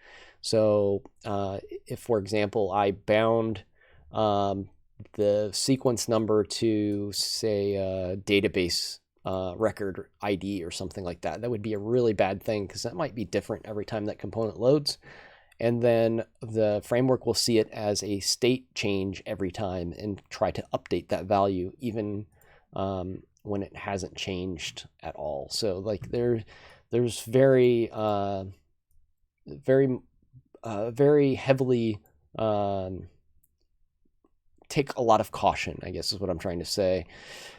So if, for example, I bound the sequence number to, say, a database record ID or something like that, that would be a really bad thing because that might be different every time that component loads. And then the framework will see it as a state change every time and try to update that value even when it hasn't changed at all. So like there's very heavily take a lot of caution, I guess is what I'm trying to say,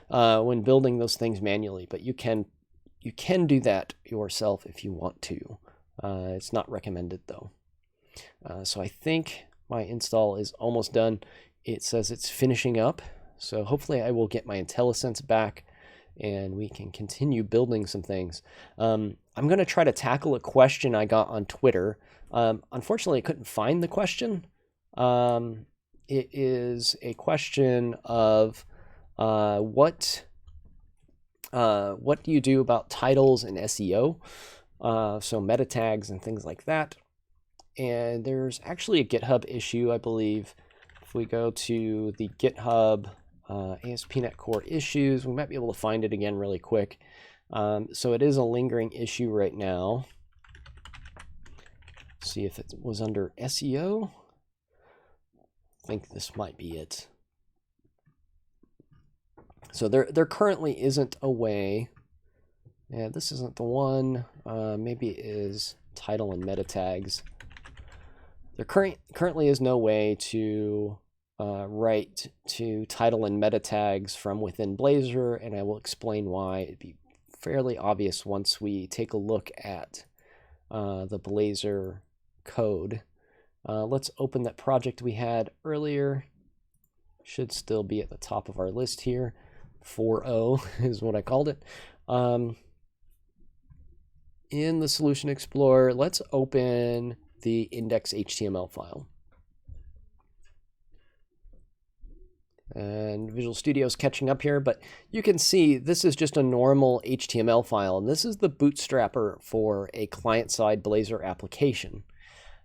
when building those things manually. But you can do that yourself if you want to. It's not recommended though. So I think my install is almost done. It says it's finishing up. So hopefully I will get my IntelliSense back and we can continue building some things. I'm going to try to tackle a question I got on Twitter. Unfortunately, I couldn't find the question. It is a question of what do you do about titles and SEO? So meta tags and things like that. And there's actually a GitHub issue, I believe. If we go to the GitHub ASP.NET Core issues, we might be able to find it again really quick. So it is a lingering issue right now. See if it was under SEO. I think this might be it. So there currently isn't a way. Yeah, this isn't the one. Maybe it is title and meta tags. There currently is no way to write to title and meta tags from within Blazor, and I will explain why. It'd be fairly obvious once we take a look at the Blazor code. Let's open that project we had earlier. Should still be at the top of our list here. 4.0 is what I called it. In the Solution Explorer, let's open the index.html file. And Visual Studio is catching up here, but you can see this is just a normal HTML file, and this is the bootstrapper for a client-side Blazor application.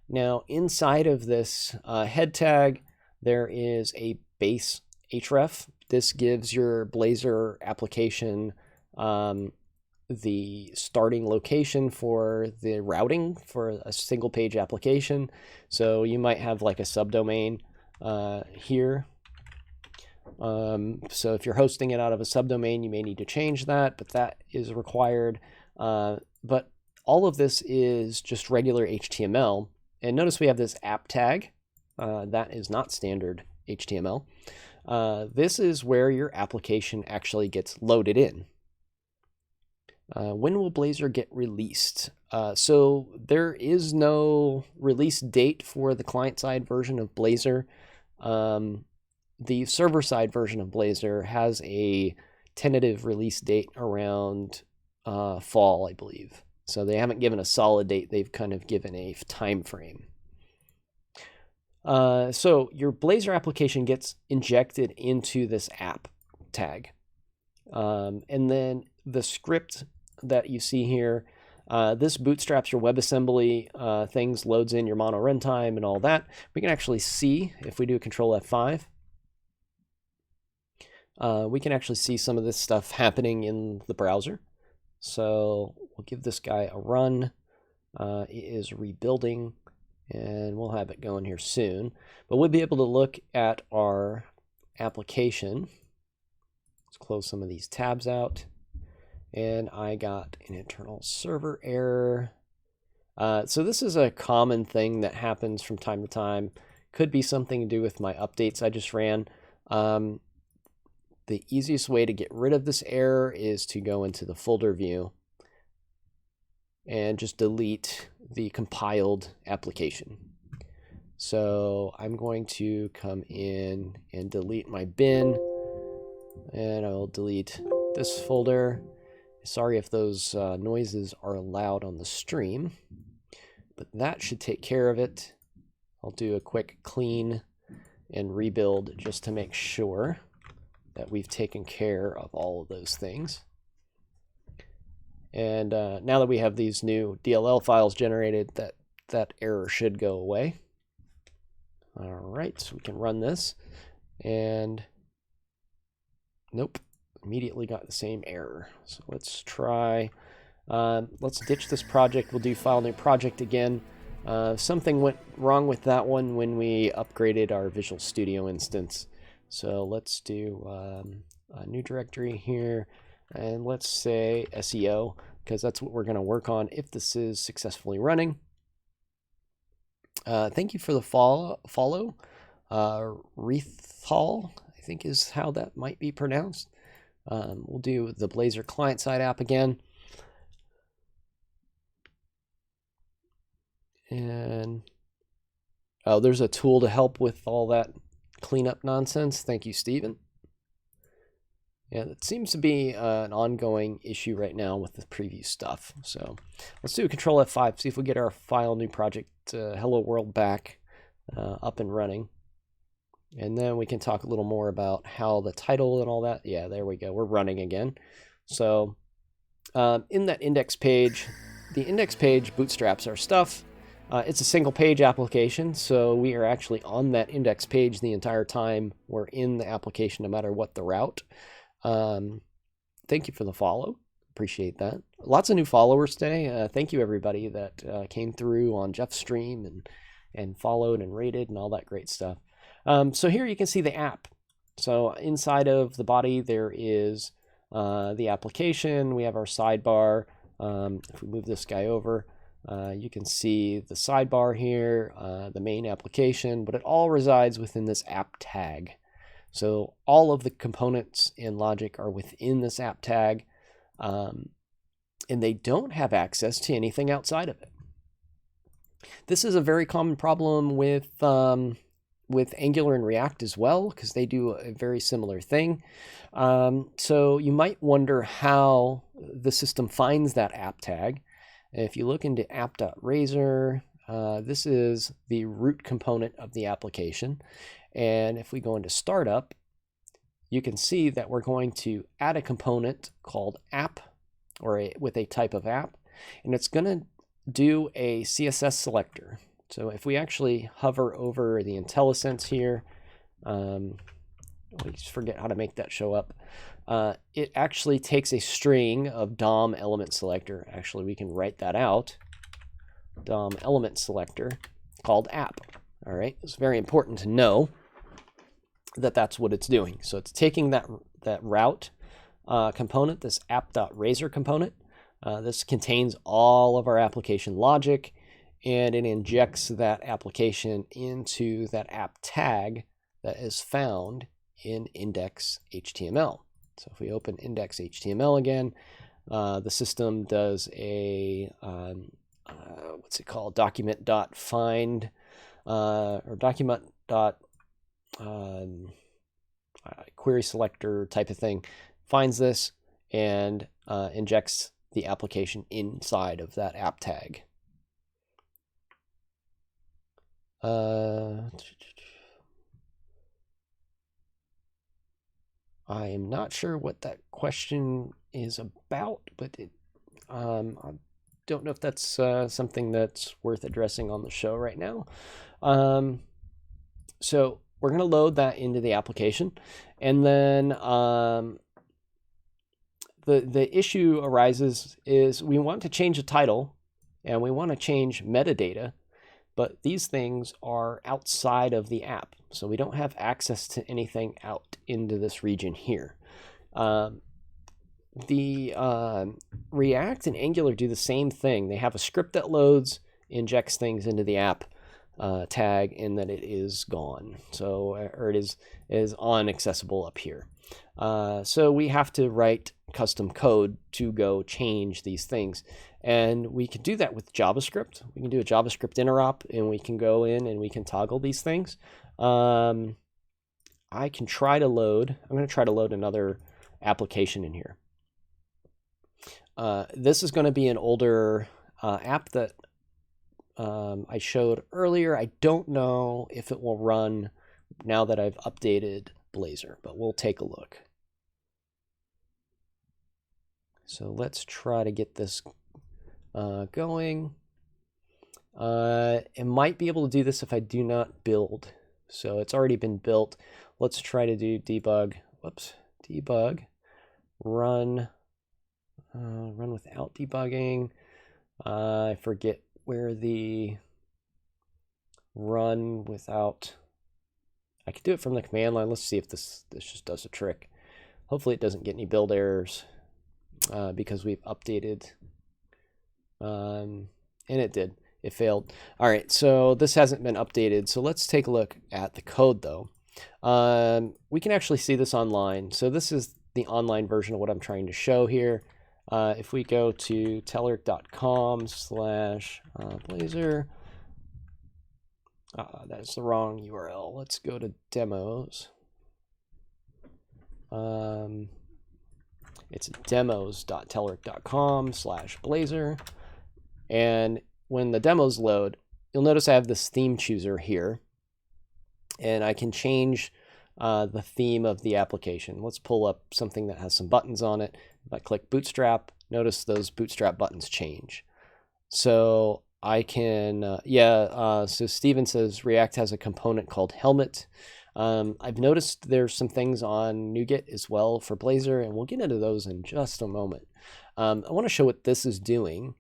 Now, inside of this head tag, there is a base href. This gives your Blazor application the starting location for the routing for a single page application. So you might have like a subdomain here. So if you're hosting it out of a subdomain, you may need to change that, but that is required. But all of this is just regular HTML. And notice we have this app tag. That is not standard HTML. This is where your application actually gets loaded in. When will Blazor get released? So there is no release date for the client-side version of Blazor. The server-side version of Blazor has a tentative release date around fall, I believe. So they haven't given a solid date. They've kind of given a time frame. So your Blazor application gets injected into this app tag. And then the script that you see here, this bootstraps your WebAssembly things, loads in your mono runtime and all that. We can actually see, if we do a Control F5, we can actually see some of this stuff happening in the browser. So we'll give this guy a run. It is rebuilding, and we'll have it going here soon. But we'll be able to look at our application. Let's close some of these tabs out. And I got an internal server error. So this is a common thing that happens from time to time. Could be something to do with my updates I just ran. The easiest way to get rid of this error is to go into the folder view and just delete the compiled application. So I'm going to come in and delete my bin, and I'll delete this folder. Sorry if those noises are loud on the stream, but that should take care of it. I'll do a quick clean and rebuild just to make sure that we've taken care of all of those things. And now that we have these new DLL files generated, that error should go away. All right, so we can run this, and nope, immediately got the same error. So let's try, let's ditch this project. We'll do file new project again. Something went wrong with that one when we upgraded our Visual Studio instance. So let's do a new directory here, and let's say SEO, because that's what we're going to work on if this is successfully running. Thank you for the follow. Rethal, I think is how that might be pronounced. We'll do the Blazor client-side app again. And oh, there's a tool to help with all that cleanup nonsense. Thank you, Stephen. Yeah, it seems to be an ongoing issue right now with the preview stuff. So let's do a Control F5, see if we get our file new project Hello World back up and running. And then we can talk a little more about how the title and all that. Yeah, there we go. We're running again. So in that index page, the index page bootstraps our stuff. It's a single page application, so we are actually on that index page the entire time we're in the application, no matter what the route. Thank you for the follow. Appreciate that. Lots of new followers today. Thank you, everybody that came through on Jeff's stream and followed and rated and all that great stuff. So here you can see the app. So inside of the body, there is the application. We have our sidebar. If we move this guy over, you can see the sidebar here, the main application, but it all resides within this app tag. So all of the components and logic are within this app tag, and they don't have access to anything outside of it. This is a very common problem with Angular and React as well, because they do a very similar thing. So you might wonder how the system finds that app tag. If you look into app.razer, this is the root component of the application. And if we go into startup, you can see that we're going to add a component called app, or with a type of app, and it's going to do a CSS selector. So if we actually hover over the IntelliSense here, always forget how to make that show up. It actually takes a string of DOM element selector. Actually, we can write that out. DOM element selector called app. All right, it's very important to know that that's what it's doing. So it's taking that route component, this app.razer component. This contains all of our application logic, and it injects that application into that app tag that is found in index.html. So if we open index.html again, the system does a what's it called? Document.find or document.query selector type of thing, finds this and injects the application inside of that app tag. I am not sure what that question is about, but I don't know if that's something that's worth addressing on the show right now. So we're going to load that into the application, and then the issue arises is we want to change the title and we want to change metadata, but these things are outside of the app, so we don't have access to anything out into this region here. The React and Angular do the same thing. They have a script that loads, injects things into the app tag, and then it is gone. So, or it is unaccessible up here. So we have to write custom code to go change these things. And we can do that with JavaScript. We can do a JavaScript interop, and we can go in and we can toggle these things. I can try to load, I'm going to try to load another application in here. This is going to be an older app that I showed earlier. I don't know if it will run now that I've updated Blazor, but we'll take a look. So let's try to get this going. It might be able to do this if I do not build. So it's already been built. Let's try to do debug. Whoops, debug, run without debugging. I forget where the run without. I could do it from the command line. Let's see if this just does a trick. Hopefully it doesn't get any build errors because we've updated. And it did. It failed. All right, so this hasn't been updated. So let's take a look at the code though. We can actually see this online. So this is the online version of what I'm trying to show here. If we go to telerik.com/Blazor, that's the wrong URL. Let's go to demos. It's demos.telerik.com/Blazor. And when the demos load, you'll notice I have this theme chooser here, and I can change the theme of the application. Let's pull up something that has some buttons on it. If I click Bootstrap, notice those Bootstrap buttons change. So I can, so Steven says React has a component called Helmet. I've noticed there's some things on NuGet as well for Blazor, and we'll get into those in just a moment. I want to show what this is doing.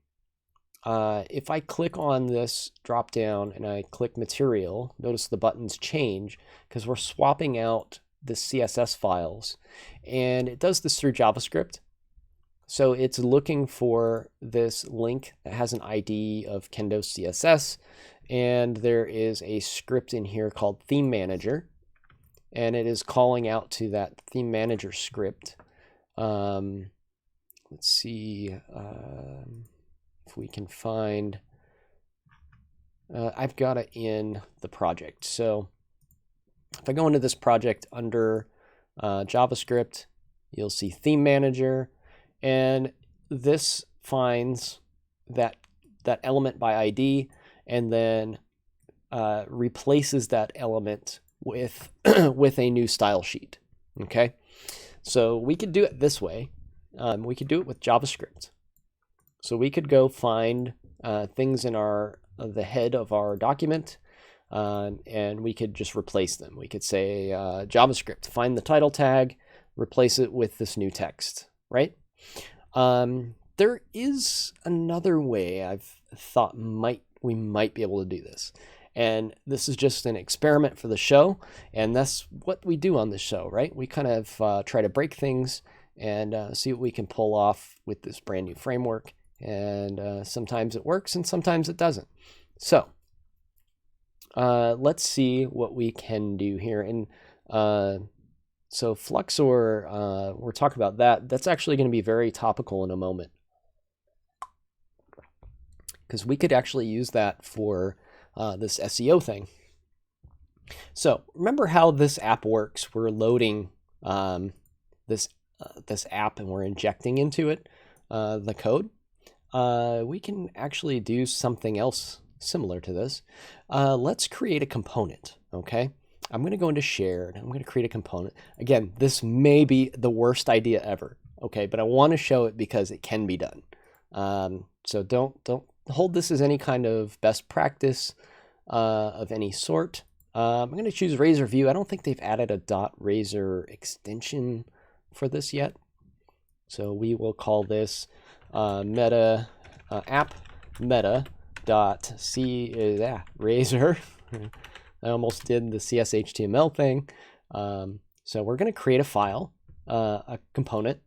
If I click on this drop down and I click material, notice the buttons change because we're swapping out the CSS files, and it does this through JavaScript. So it's looking for this link that has an ID of Kendo CSS, and there is a script in here called Theme Manager, and it is calling out to that Theme Manager script. Let's see if we can find, I've got it in the project. So if I go into this project under JavaScript, you'll see Theme Manager, and this finds that element by ID and then replaces that element with with a new style sheet. Okay, so we could do it this way. We could do it with JavaScript. So we could go find things in the head of our document. and we could just replace them. We could say JavaScript, find the title tag, replace it with this new text, right? There is another way I've thought we might be able to do this. And this is just an experiment for the show. And that's what we do on this show, right? We kind of try to break things and see what we can pull off with this brand new framework. And sometimes it works and sometimes it doesn't. So let's see what we can do here. And so Fluxor, we're talking about that. That's actually going to be very topical in a moment, because we could actually use that for this SEO thing. So remember how this app works. We're loading this app and we're injecting into it the code. We can actually do something else similar to this. Let's create a component, okay? I'm going to go into shared. I'm going to create a component. Again, this may be the worst idea ever, okay? But I want to show it because it can be done. So don't hold this as any kind of best practice of any sort. I'm going to choose razer view. I don't think they've added a .razer extension for this yet. So we will call this meta app meta dot razer. I almost did the CSHTML thing. So we're going to create a file, a component,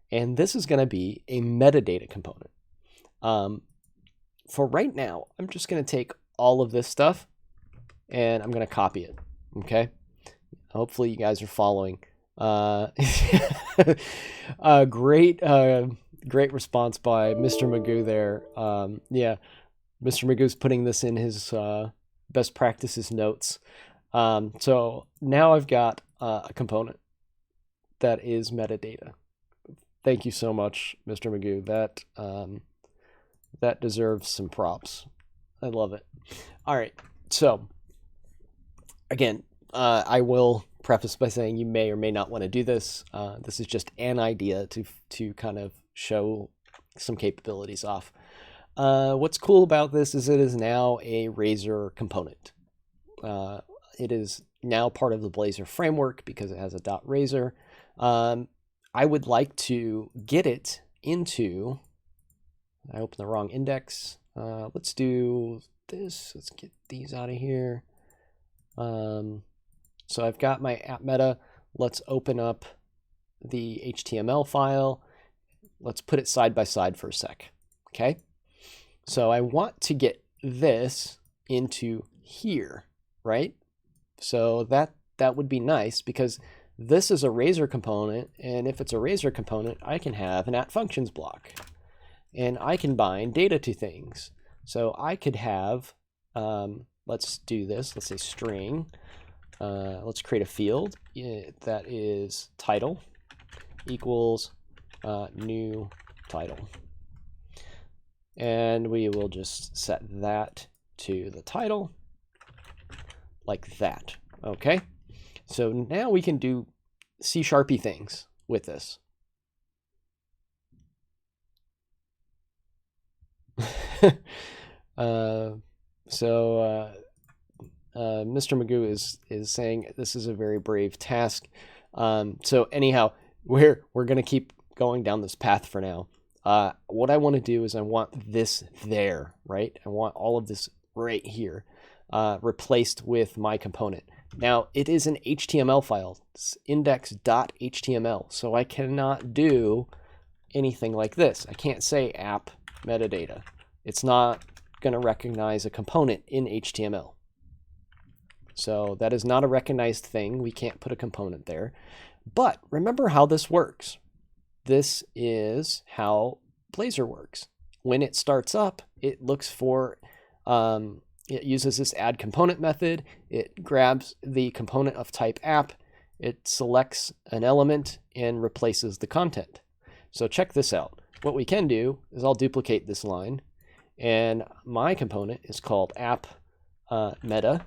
and this is going to be a metadata component. For right now, I'm just going to take all of this stuff and I'm going to copy it. Okay. Hopefully you guys are following. Great response by Mr. Magoo there. Yeah, Mr. Magoo's putting this in his best practices notes. So now I've got a component that is metadata. Thank you so much, Mr. Magoo. That deserves some props. I love it. All right. So again, I will preface by saying you may or may not want to do this. This is just an idea to kind of show some capabilities off. What's cool about this is it is now a razer component. It is now part of the Blazor framework because it has a .razer. I would like to get it into, I opened the wrong index. Let's do this. Let's get these out of here. So I've got my app meta. Let's open up the HTML file. Let's put it side by side for a sec. Okay. So I want to get this into here, right? So that would be nice because this is a razer component. And if it's a razer component, I can have an @functions block and I can bind data to things. So I could have, let's do this. Let's say string. Let's create a field that is title equals new title. And we will just set that to the title like that. Okay. So now we can do C-sharpy things with this. Mr. Magoo is saying this is a very brave task. So anyhow, we're going to keep going down this path for now. What I want to do is I want this there, right? I want all of this right here replaced with my component. Now it is an HTML file, it's index.html. So I cannot do anything like this. I can't say app metadata. It's not going to recognize a component in HTML. So that is not a recognized thing. We can't put a component there. But remember how this works. This is how Blazor works. When it starts up, it looks for, it uses this add component method. It grabs the component of type app. It selects an element and replaces the content. So check this out. What we can do is I'll duplicate this line. And my component is called app meta.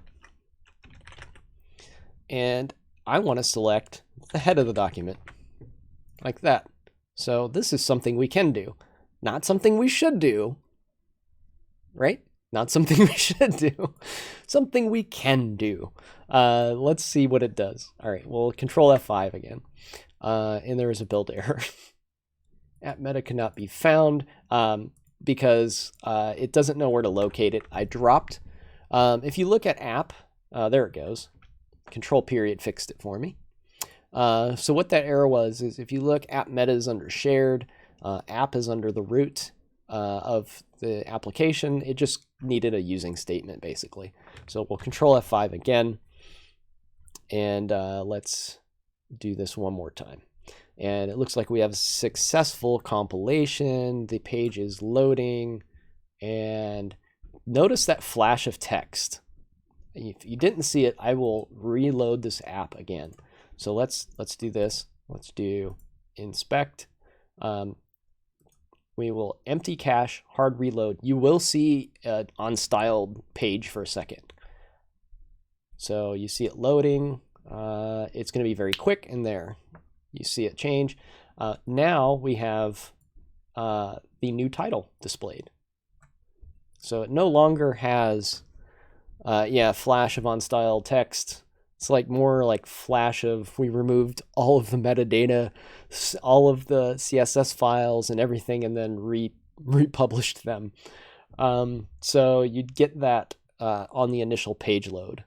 And I want to select the head of the document like that. So this is something we can do, not something we should do, right? Not something we should do, something we can do. Let's see what it does. All right, we'll control F5 again. And there is a build error. App meta cannot be found because it doesn't know where to locate it. I dropped. If you look at app, there it goes. Control period fixed it for me. So what that error was is if you look, app meta is under shared, app is under the root of the application. It just needed a using statement basically. So we'll control F5 again, and let's do this one more time. And it looks like we have a successful compilation. The page is loading, and notice that flash of text. If you didn't see it, I will reload this app again. So let's do this. Let's do inspect. We will empty cache, hard reload. You will see an unstyled page for a second. So you see it loading. It's going to be very quick in there. You see it change. Now we have the new title displayed. So it no longer has, flash of unstyled text. It's like more like flash of, we removed all of the metadata, all of the CSS files and everything, and then republished them. So you'd get that on the initial page load.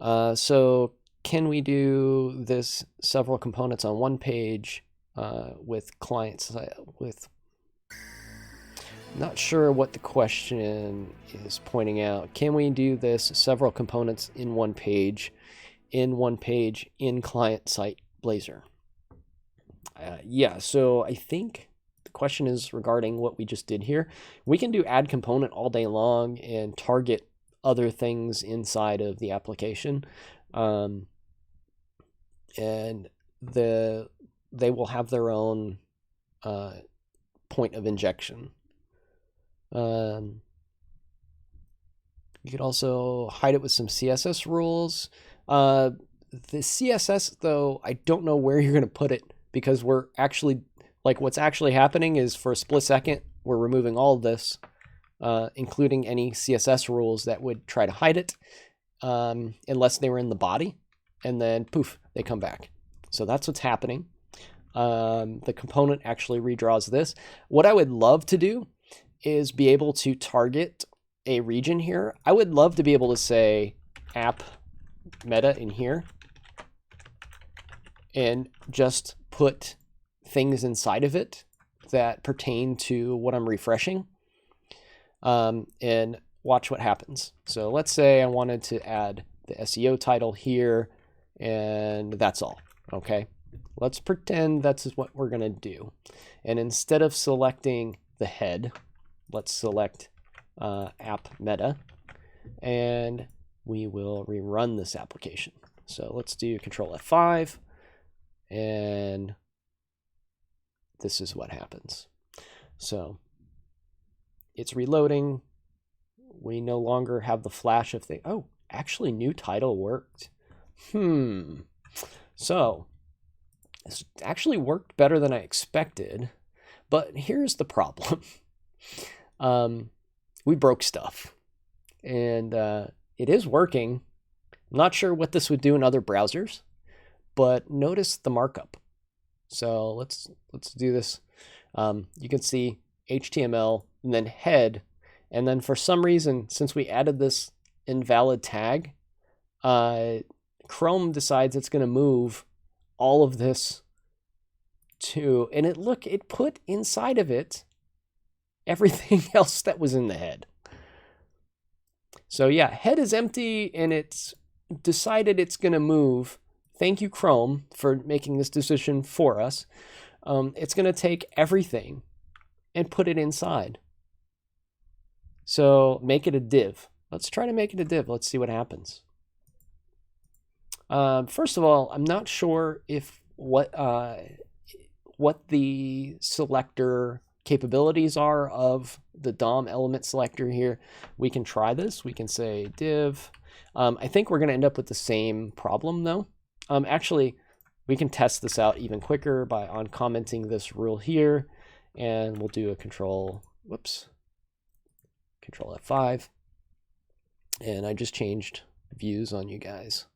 So can we do this several components on one page with clients with... Not sure what the question is pointing out. Can we do this several components in one page in client site Blazor? Yeah, so I think the question is regarding what we just did here. We can do add component all day long and target other things inside of the application. And they will have their own point of injection. You could also hide it with some CSS rules. The CSS, though, I don't know where you're going to put it, because we're actually, like, what's actually happening is for a split second, we're removing all of this, including any CSS rules that would try to hide it, unless they were in the body, and then poof, they come back. So that's what's happening. The component actually redraws this. What I would love to do is be able to target a region here. I would love to be able to say app meta in here and just put things inside of it that pertain to what I'm refreshing, and watch what happens. So let's say I wanted to add the SEO title here, and that's all. Okay, let's pretend that's what we're going to do. And instead of selecting the head, let's select app meta, and we will rerun this application. So let's do control F5, and this is what happens. So it's reloading. We no longer have the flash of thing. Oh, actually new title worked. So this actually worked better than I expected, but here's the problem. We broke stuff, and it is working. I'm not sure what this would do in other browsers, but notice the markup. So let's do this. You can see HTML and then head, and then for some reason, since we added this invalid tag, Chrome decides it's going to move all of this to, and it put inside of it everything else that was in the head. So yeah, head is empty, and it's decided it's going to move. Thank you, Chrome, for making this decision for us. It's going to take everything and put it inside. So make it a div. Let's try to make it a div. Let's see what happens. First of all, I'm not sure if what the selector capabilities are of the DOM element selector here. We can try this. We can say div. I think we're going to end up with the same problem though. Actually, we can test this out even quicker by uncommenting this rule here, and we'll do a control whoops, Control F5, and I just changed views on you guys.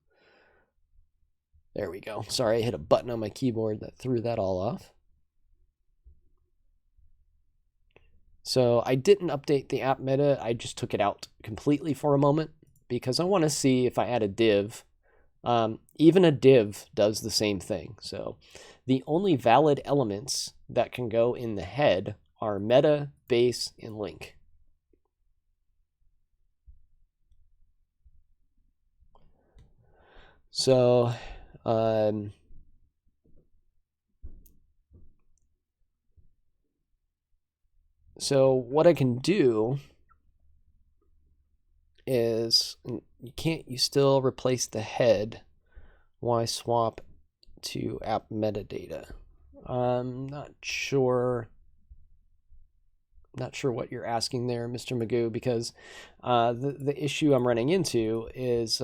There we go. Sorry, I hit a button on my keyboard that threw that all off. So I didn't update the app meta. I just took it out completely for a moment because I want to see if I add a div. Even a div does the same thing. So the only valid elements that can go in the head are meta, base, and link. So what I can do is you still replace the head. Why swap to app metadata? I'm not sure what you're asking there, Mr. Magoo, because the issue I'm running into is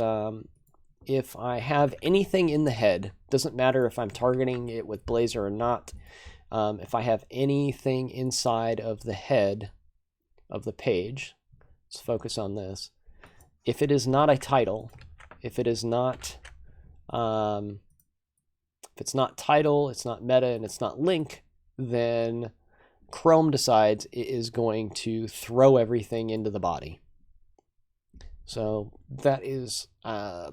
if I have anything in the head, doesn't matter if I'm targeting it with Blazor or not, if I have anything inside of the head of the page, let's focus on this. If it is not a title, if it's not title, it's not meta, and it's not link, then Chrome decides it is going to throw everything into the body. So that is a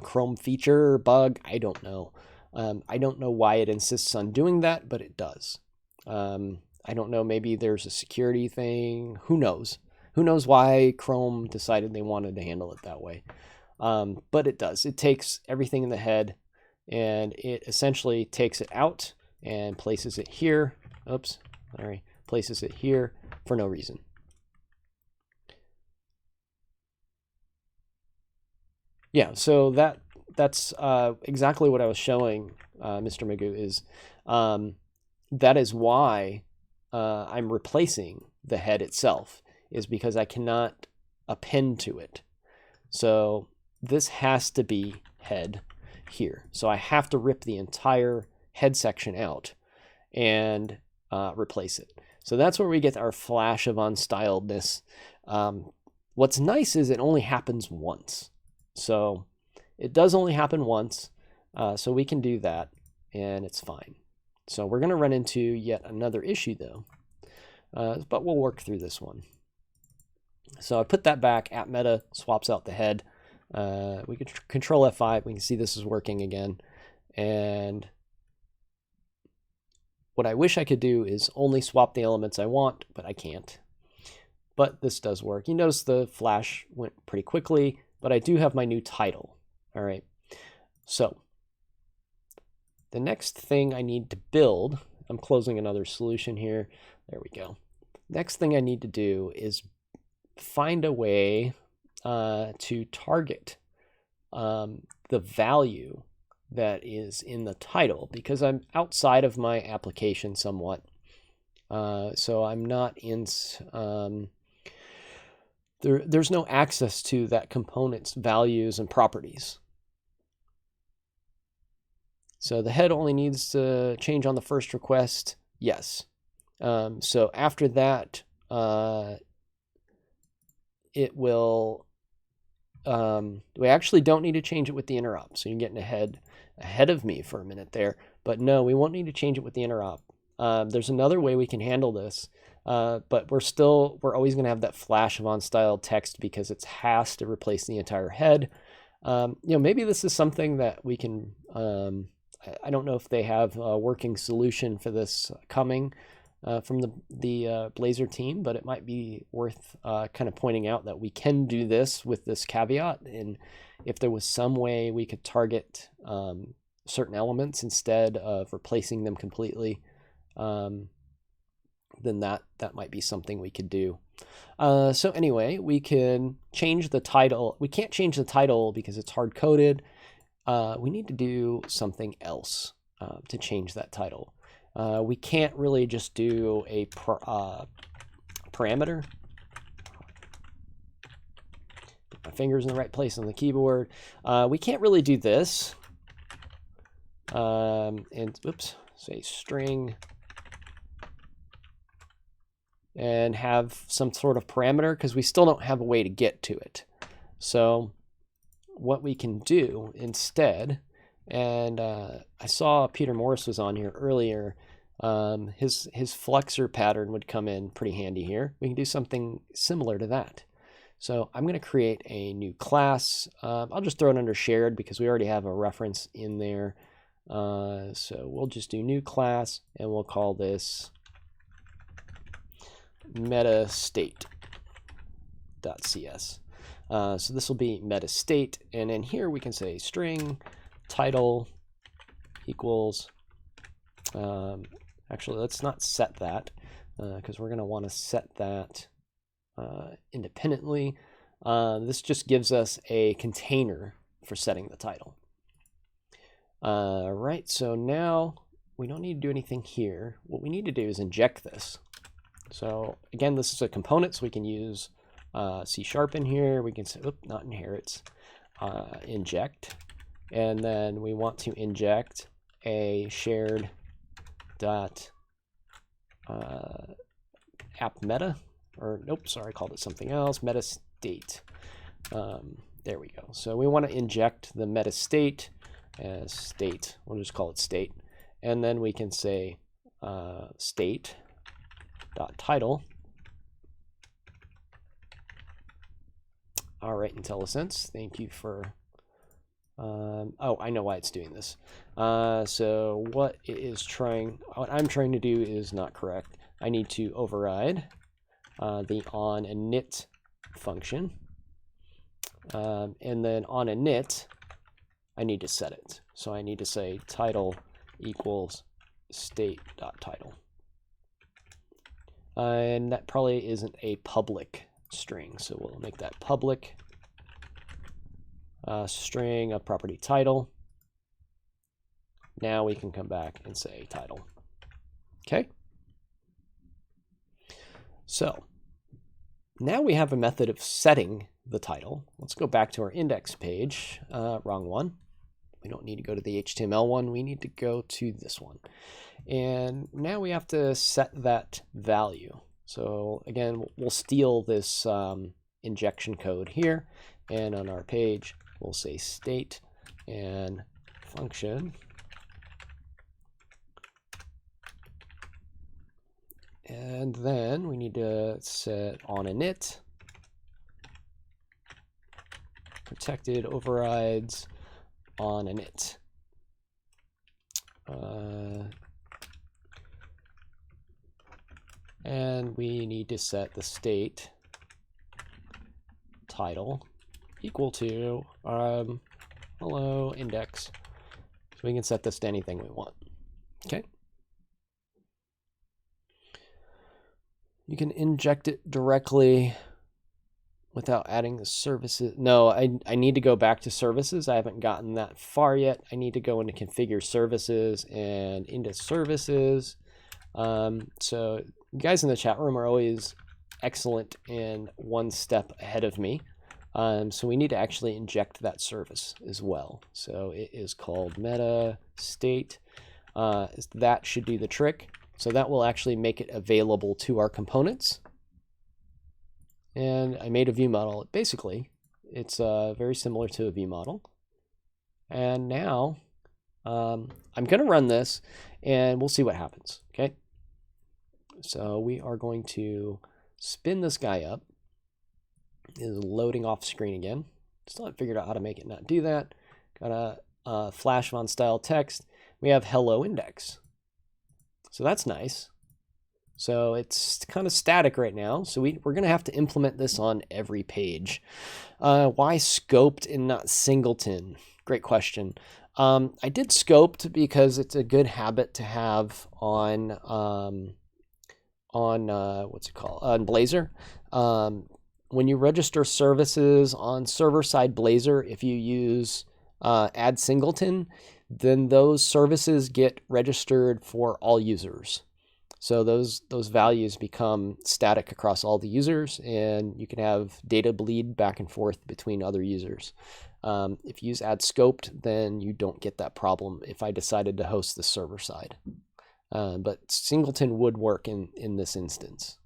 Chrome feature, bug, I don't know. I don't know why it insists on doing that, but it does. I don't know, maybe there's a security thing, who knows? Who knows why Chrome decided they wanted to handle it that way. But it does. It takes everything in the head and it essentially takes it out and places it here. Oops, sorry. Places it here for no reason. Yeah, so that's exactly what I was showing, Mr. Magoo, is that is why I'm replacing the head itself, is because I cannot append to it. So this has to be head here. So I have to rip the entire head section out and replace it. So that's where we get our flash of unstyledness. What's nice is it only happens once. So it does only happen once, so we can do that, and it's fine. So we're going to run into yet another issue, though, but we'll work through this one. So I put that back. App meta swaps out the head. We can Control F5. We can see this is working again. And what I wish I could do is only swap the elements I want, but I can't. But this does work. You notice the flash went pretty quickly. But I do have my new title. All right. So the next thing I need to build, I'm closing another solution here. There we go. Next thing I need to do is find a way to target the value that is in the title, because I'm outside of my application somewhat. So I'm not in... There's no access to that component's values and properties. So the head only needs to change on the first request. Yes. So after that, it will... we actually don't need to change it with the interop. So you're getting ahead of me for a minute there. But no, we won't need to change it with the interop. There's another way we can handle this. But we're always going to have that flash of unstyled text because it has to replace the entire head. Maybe this is something that we can, I don't know if they have a working solution for this coming from the Blazor team, but it might be worth kind of pointing out that we can do this with this caveat. And if there was some way we could target certain elements instead of replacing them completely, then that might be something we could do. So anyway, we can change the title. We can't change the title because it's hard-coded. We need to do something else to change that title. We can't really just do a parameter. Put my fingers in the right place on the keyboard. We can't really do this. And oops, say string and have some sort of parameter because we still don't have a way to get to it. So what we can do instead, and I saw Peter Morris was on here earlier, his flexor pattern would come in pretty handy here. We can do something similar to that. So I'm going to create a new class. I'll just throw it under shared because we already have a reference in there. So we'll just do new class and we'll call this metastate.cs. So this will be metastate, and in here we can say string title equals, actually let's not set that because we're going to want to set that independently. This just gives us a container for setting the title. Right, so now we don't need to do anything here. What we need to do is inject this. So again, this is a component, so we can use C# in here. We can say, not inherits, inject, and then we want to inject a shared dot app meta, or nope, sorry, I called it something else, metastate. There we go. So we want to inject the metastate as state. We'll just call it state, and then we can say state dot title. All right, IntelliSense, thank you for. Oh, I know why it's doing this. So what I'm trying to do is not correct. I need to override the on init function, and then on init, I need to set it. So I need to say title equals state.title. And that probably isn't a public string, so we'll make that public. String of property title. Now we can come back and say title. Okay. So now we have a method of setting the title. Let's go back to our index page. Wrong one. We don't need to go to the HTML one. We need to go to this one. And now we have to set that value. So again, we'll steal this injection code here. And on our page, we'll say state and function. And then we need to set on init, protected overrides on init. And we need to set the state title equal to hello index. So we can set this to anything we want. Okay. You can inject it directly without adding the services. No, I need to go back to services. I haven't gotten that far yet. I need to go into configure services and into services. So you guys in the chat room are always excellent and one step ahead of me. So we need to actually inject that service as well. So it is called meta state. That should do the trick. So that will actually make it available to our components. And I made a view model. Basically, it's very similar to a view model. And now I'm going to run this and we'll see what happens. Okay. So we are going to spin this guy up. It is loading off screen again. Still haven't figured out how to make it not do that. Got a flash von style text. We have hello index. So that's nice. So it's kind of static right now. So we're going to have to implement this on every page. Why scoped and not singleton? Great question. I did scoped because it's a good habit to have on what's it called? On Blazor. When you register services on server-side Blazor, if you use add singleton, then those services get registered for all users. So those values become static across all the users, and you can have data bleed back and forth between other users. If you use add scoped, then you don't get that problem if I decided to host the server side. But singleton would work in this instance.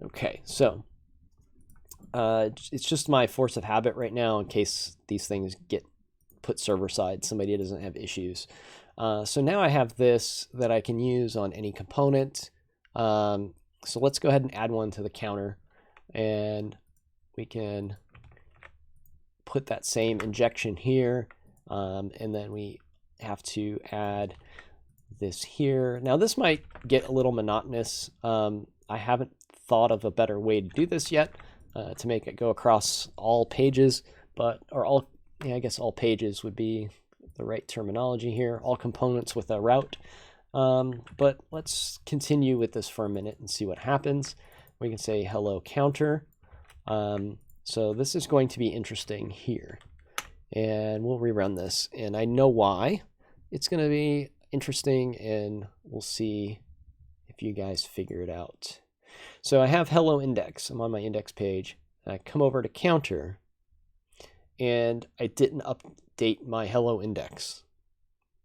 Okay, so it's just my force of habit right now in case these things get put server side, somebody doesn't have issues. So now I have this that I can use on any component. So let's go ahead and add one to the counter, and we can put that same injection here, and then we have to add this here. Now this might get a little monotonous. I haven't thought of a better way to do this yet, to make it go across all pages, I guess all pages would be the right terminology here, all components with a route. But let's continue with this for a minute and see what happens. We can say hello counter. So this is going to be interesting here, and we'll rerun this, and I know why it's going to be interesting, and we'll see if you guys figure it out. So I have hello index. I'm on my index page. I come over to counter, and I didn't update my hello index.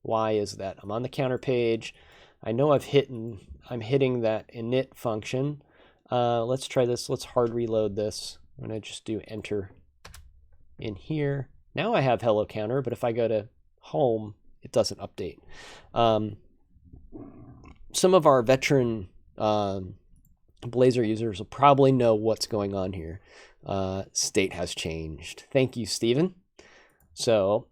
Why is that? I'm on the counter page. I know I'm hitting that init function. Let's try this. Let's hard reload this. I'm going to just do enter in here. Now I have hello counter, but if I go to home, it doesn't update. Some of our veteran Blazor users will probably know what's going on here. State has changed. Thank you, Stephen. So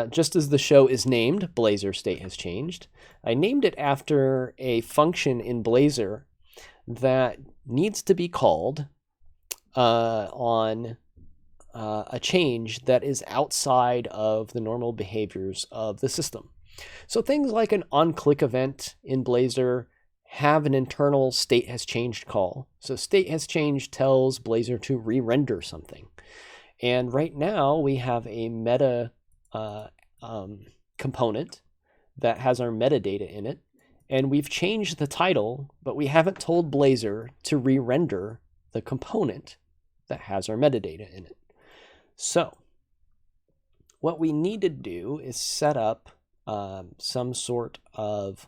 just as the show is named, Blazor state has changed. I named it after a function in Blazor that needs to be called on a change that is outside of the normal behaviors of the system. So things like an on-click event in Blazor have an internal state has changed call. So state has changed tells Blazor to re-render something. And right now we have a meta component that has our metadata in it. And we've changed the title, but we haven't told Blazor to re-render the component that has our metadata in it. So what we need to do is set up some sort of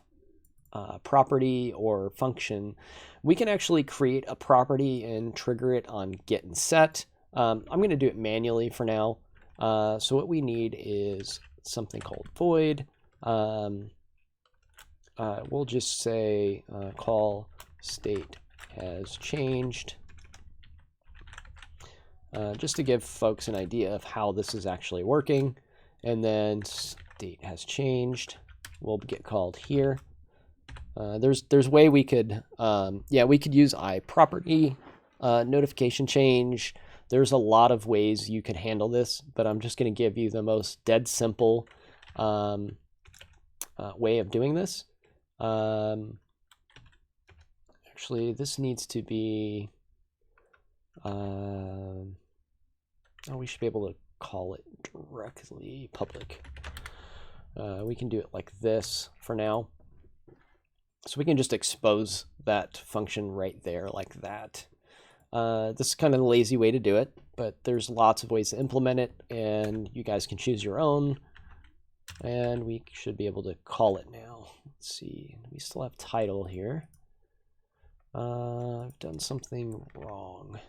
property or function. We can actually create a property and trigger it on get and set. I'm going to do it manually for now. So what we need is something called void. We'll just say call state has changed, just to give folks an idea of how this is actually working. And then state has changed will get called here. There's way we could we could use iProperty, notification change. There's a lot of ways you could handle this, but I'm just going to give you the most dead simple way of doing this. Actually, this needs to be we should be able to call it directly public. We can do it like this for now. So we can just expose that function right there like that. This is kind of the lazy way to do it, but there's lots of ways to implement it, and you guys can choose your own. And we should be able to call it now. Let's see, we still have title here. I've done something wrong.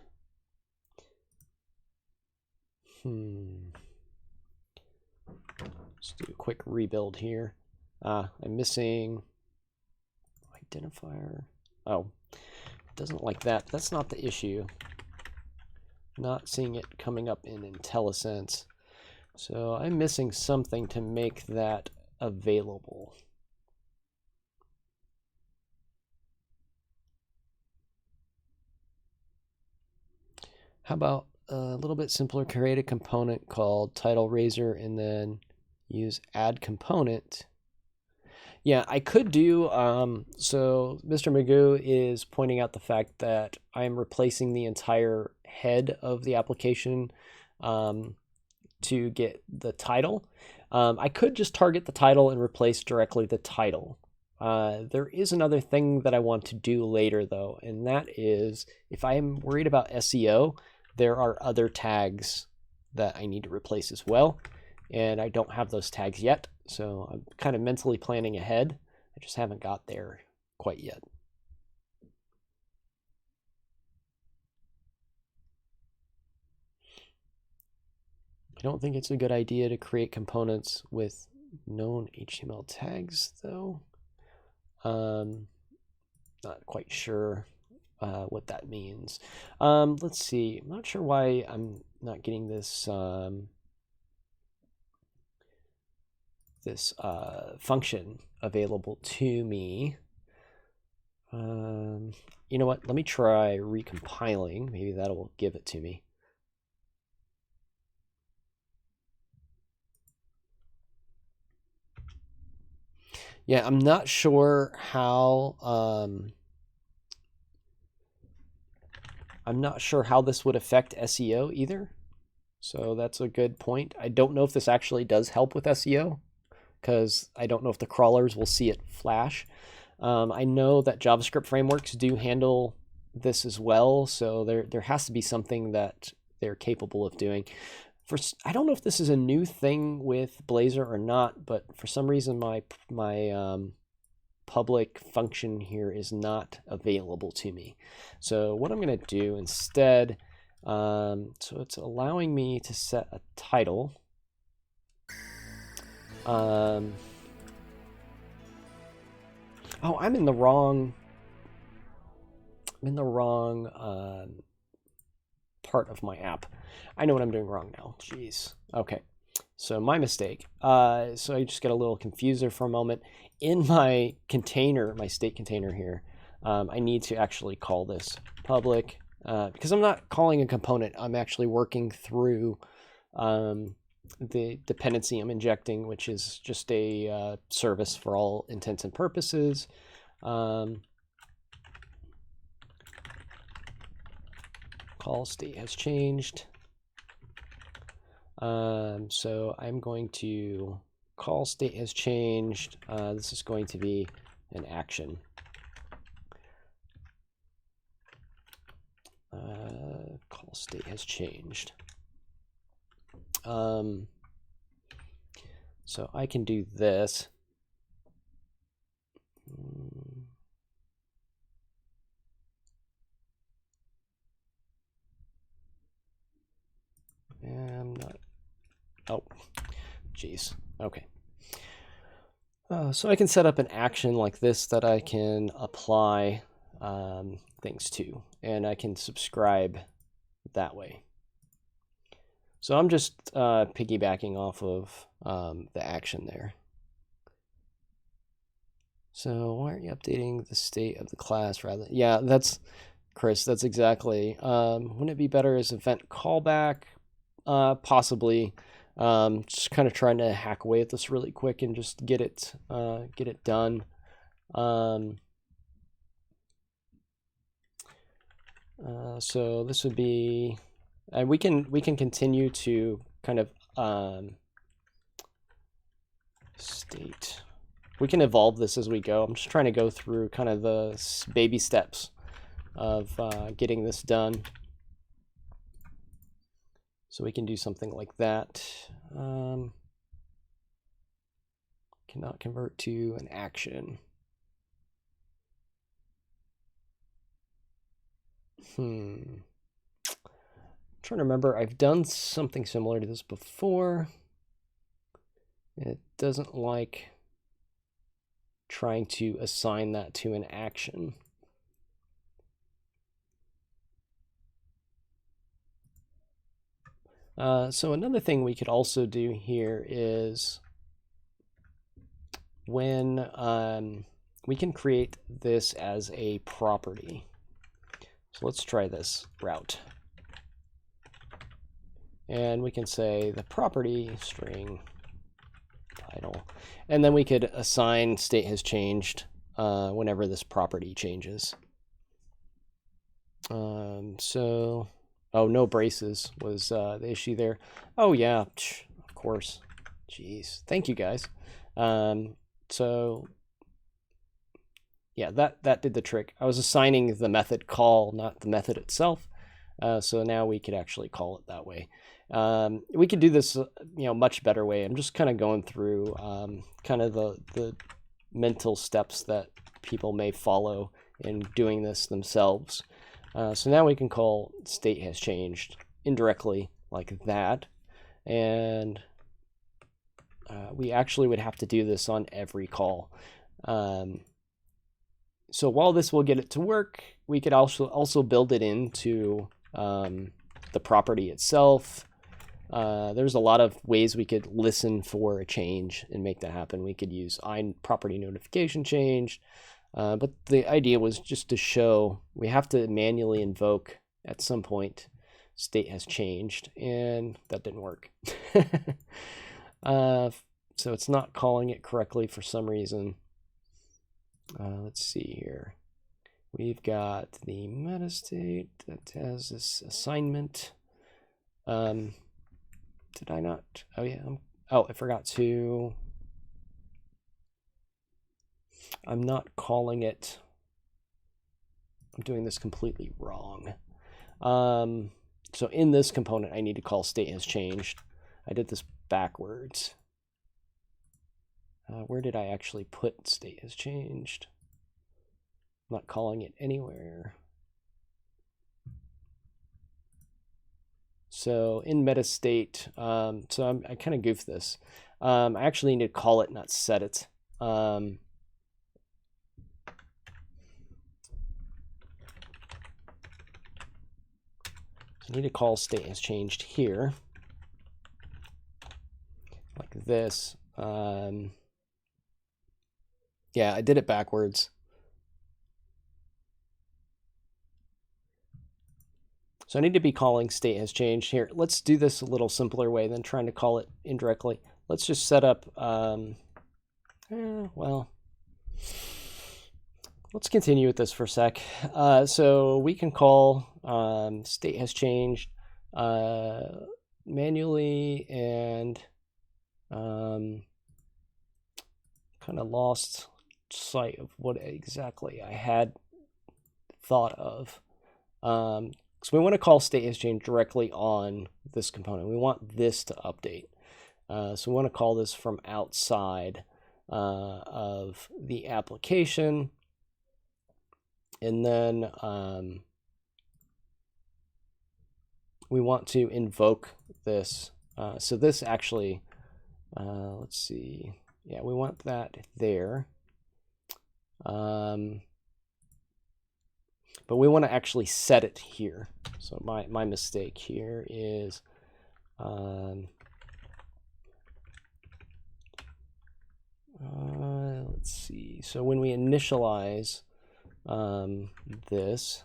Let's do a quick rebuild here. I'm missing identifier. Oh, it doesn't like that. That's not the issue. Not seeing it coming up in IntelliSense. So I'm missing something to make that available. How about a little bit simpler, create a component called title razer and then use add component. Yeah, I could do, so Mr. Magoo is pointing out the fact that I'm replacing the entire head of the application to get the title. I could just target the title and replace directly the title. There is another thing that I want to do later though, and that is if I am worried about SEO, there are other tags that I need to replace as well. And I don't have those tags yet. So I'm kind of mentally planning ahead. I just haven't got there quite yet. don't think it's a good idea to create components with known HTML tags, though. Not quite sure what that means. Let's see. I'm not sure why I'm not getting this function available to me. You know what? Let me try recompiling. Maybe that'll give it to me. Yeah, I'm not sure how this would affect SEO either. So that's a good point. I don't know if this actually does help with SEO, because I don't know if the crawlers will see it flash. I know that JavaScript frameworks do handle this as well, so there has to be something that they're capable of doing. I don't know if this is a new thing with Blazor or not, but for some reason my public function here is not available to me. So what I'm going to do instead, so it's allowing me to set a title. Oh, I'm in the wrong part of my app. I know what I'm doing wrong now. Jeez. Okay. So my mistake. So I just got a little confused there for a moment. In my container, my state container here, I need to actually call this public because I'm not calling a component. I'm actually working through the dependency I'm injecting, which is just a service for all intents and purposes. Call state has changed. So I'm going to call state has changed. This is going to be an action. Call state has changed. So I can do this. I'm not. Oh, geez. Okay. So I can set up an action like this that I can apply things to, and I can subscribe that way. So I'm just piggybacking off of the action there. So why aren't you updating the state of the class rather? Yeah, that's Chris. That's exactly. Wouldn't it be better as event callback? Possibly. Just kind of trying to hack away at this really quick and just get it done. So this would be, and we can continue to kind of state. We can evolve this as we go. I'm just trying to go through kind of the baby steps of getting this done. So we can do something like that. Cannot convert to an action. I'm trying to remember. I've done something similar to this before. It doesn't like trying to assign that to an action. So another thing we could also do here is when we can create this as a property. So let's try this route. And we can say the property string title. And then we could assign state has changed whenever this property changes. So... Oh, no braces was the issue there. Oh, yeah, of course. Jeez. Thank you, guys. So, yeah, that did the trick. I was assigning the method call, not the method itself. So now we could actually call it that way. We could do this, much better way. I'm just kind of going through kind of the mental steps that people may follow in doing this themselves. So now we can call state has changed indirectly like that. and we actually would have to do this on every call. So while this will get it to work, we could also build it into the property itself. There's a lot of ways we could listen for a change and make that happen. We could use property notification change, but the idea was just to show we have to manually invoke at some point state has changed, and that didn't work. So it's not calling it correctly for some reason. Let's see here. We've got the meta state that has this assignment. Did I not? Oh yeah. I forgot to. I'm not calling it. I'm doing this completely wrong. So in this component, I need to call state has changed. I did this backwards. Where did I actually put state has changed? I'm not calling it anywhere. So in meta state, so I kind of goofed this. I actually need to call it, not set it. So I need to call state has changed here, like this. Yeah, I did it backwards. So I need to be calling state has changed here. Let's do this a little simpler way than trying to call it indirectly. Let's just set up, well, let's continue with this for a sec. So we can call state has changed manually, and kind of lost sight of what exactly I had thought of. So we want to call state has changed directly on this component. We want this to update. So we want to call this from outside of the application. And then we want to invoke this. So this actually, let's see. Yeah, we want that there. But we want to actually set it here. So my mistake here is let's see. So when we initialize this,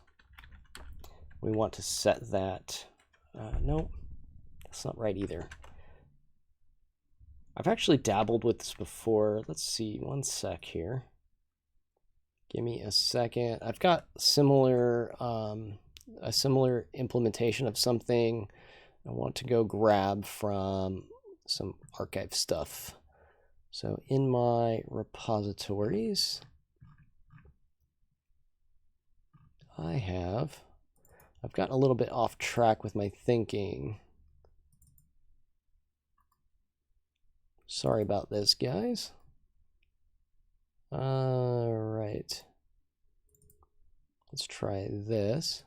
we want to set that. No, that's not right either. I've actually dabbled with this before. Let's see, one sec here. Give me a second. I've got a similar implementation of something I want to go grab from some archive stuff. So in my repositories, I've gotten a little bit off track with my thinking. Sorry about this, guys. All right. Let's try this.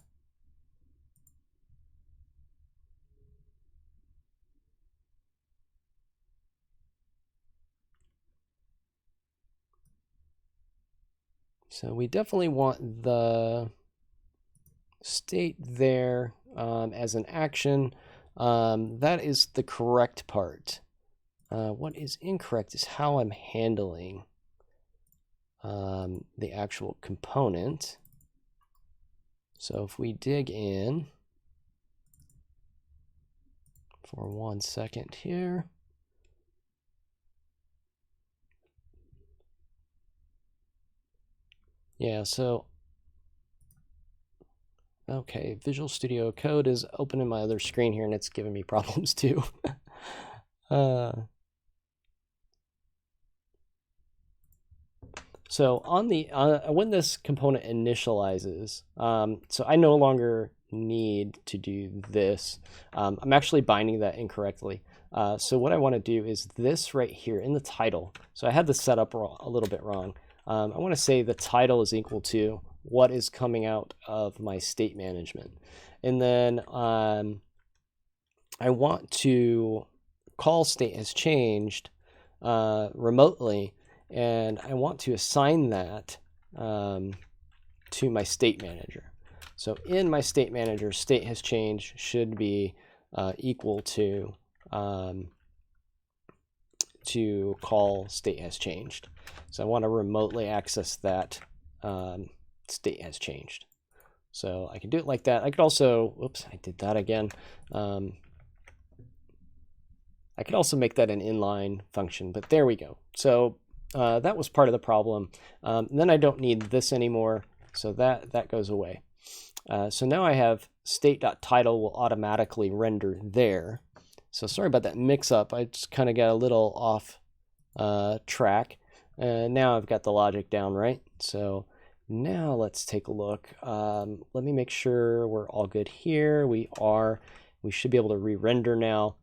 So we definitely want the state there as an action. That is the correct part. What is incorrect is how I'm handling the actual component. So if we dig in for 1 second here. Yeah, so, okay, Visual Studio Code is open in my other screen here, and it's giving me problems too. So on the when this component initializes, so I no longer need to do this. I'm actually binding that incorrectly. So what I want to do is this right here in the title. So I had this set up a little bit wrong. I want to say the title is equal to what is coming out of my state management. And then I want to call state has changed remotely, and I want to assign that to my state manager. So in my state manager, state has changed should be equal to call state has changed. So I want to remotely access that state has changed. So I can do it like that. I could also, whoops, I did that again. I could also make that an inline function, but there we go. So that was part of the problem. Then I don't need this anymore, so that goes away. So now I have state.title will automatically render there. So sorry about that mix-up. I just kind of got a little off track. Now I've got the logic down right. So now let's take a look. Let me make sure we're all good here. We are. We should be able to re-render now.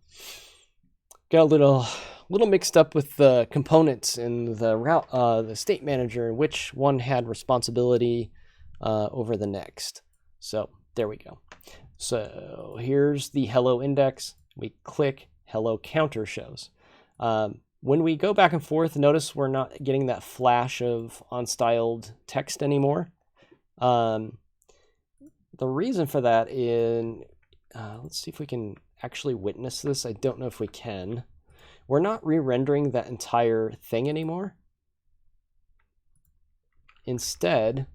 Got a little mixed up with the components in the state manager, and which one had responsibility over the next. So there we go. So here's the hello index. We click hello counter shows. When we go back and forth, notice we're not getting that flash of unstyled text anymore. The reason for that is, let's see if we can actually witness this. I don't know if we can. We're not re-rendering that entire thing anymore. Instead,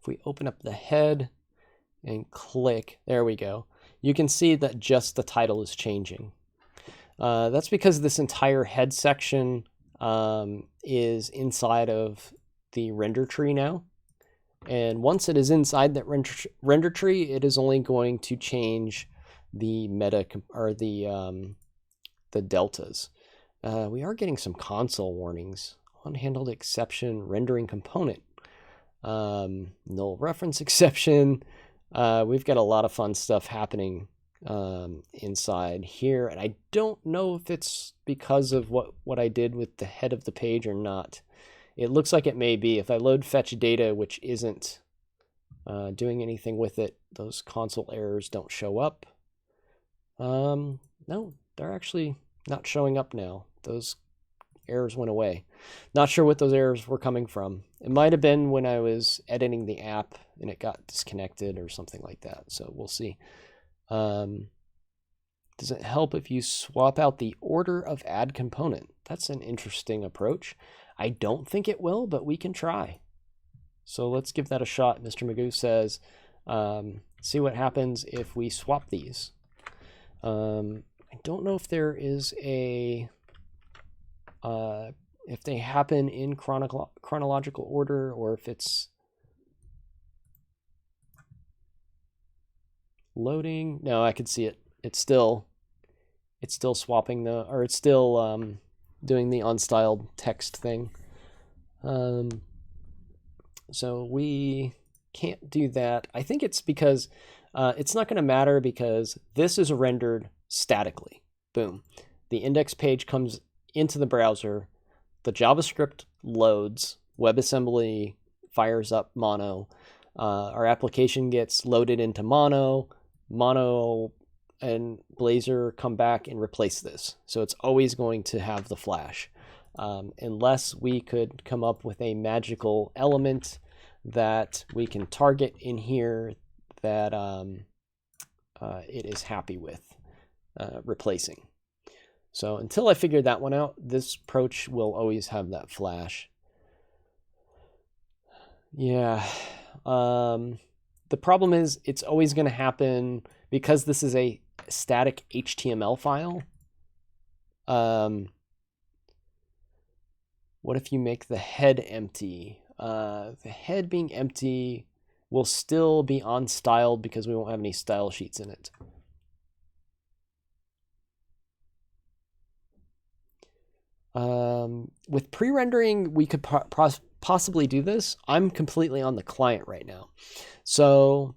if we open up the head and click, there we go. You can see that just the title is changing. That's because this entire head section is inside of the render tree now. And once it is inside that render tree, it is only going to change the meta or the deltas. We are getting some console warnings. Unhandled exception, rendering component. Null reference exception. We've got a lot of fun stuff happening inside here, and I don't know if it's because of what I did with the head of the page or not. It looks like it may be. If I load fetch data, which isn't doing anything with it, those console errors don't show up. No, they're actually not showing up now. Those errors went away. Not sure what those errors were coming from. It might have been when I was editing the app and it got disconnected or something like that. So we'll see. Does it help if you swap out the order of add component? That's an interesting approach. I don't think it will, but we can try. So let's give that a shot. Mr. Magoo says, see what happens if we swap these. I don't know if there is a, if they happen in chronological order or if it's loading. No, I could see it. It's still swapping the, or it's still doing the unstyled text thing. So we can't do that. I think it's because it's not going to matter because this is rendered statically. Boom. The index page comes into the browser. The JavaScript loads. WebAssembly fires up Mono. Our application gets loaded into Mono. Mono and Blazor come back and replace this. So it's always going to have the flash. Unless we could come up with a magical element that we can target in here that it is happy with replacing. So until I figure that one out, this approach will always have that flash. Yeah. The problem is it's always going to happen because this is a static HTML file. What if you make the head empty? The head being empty will still be unstyled because we won't have any style sheets in it. With pre-rendering, we could possibly do this. I'm completely on the client right now. So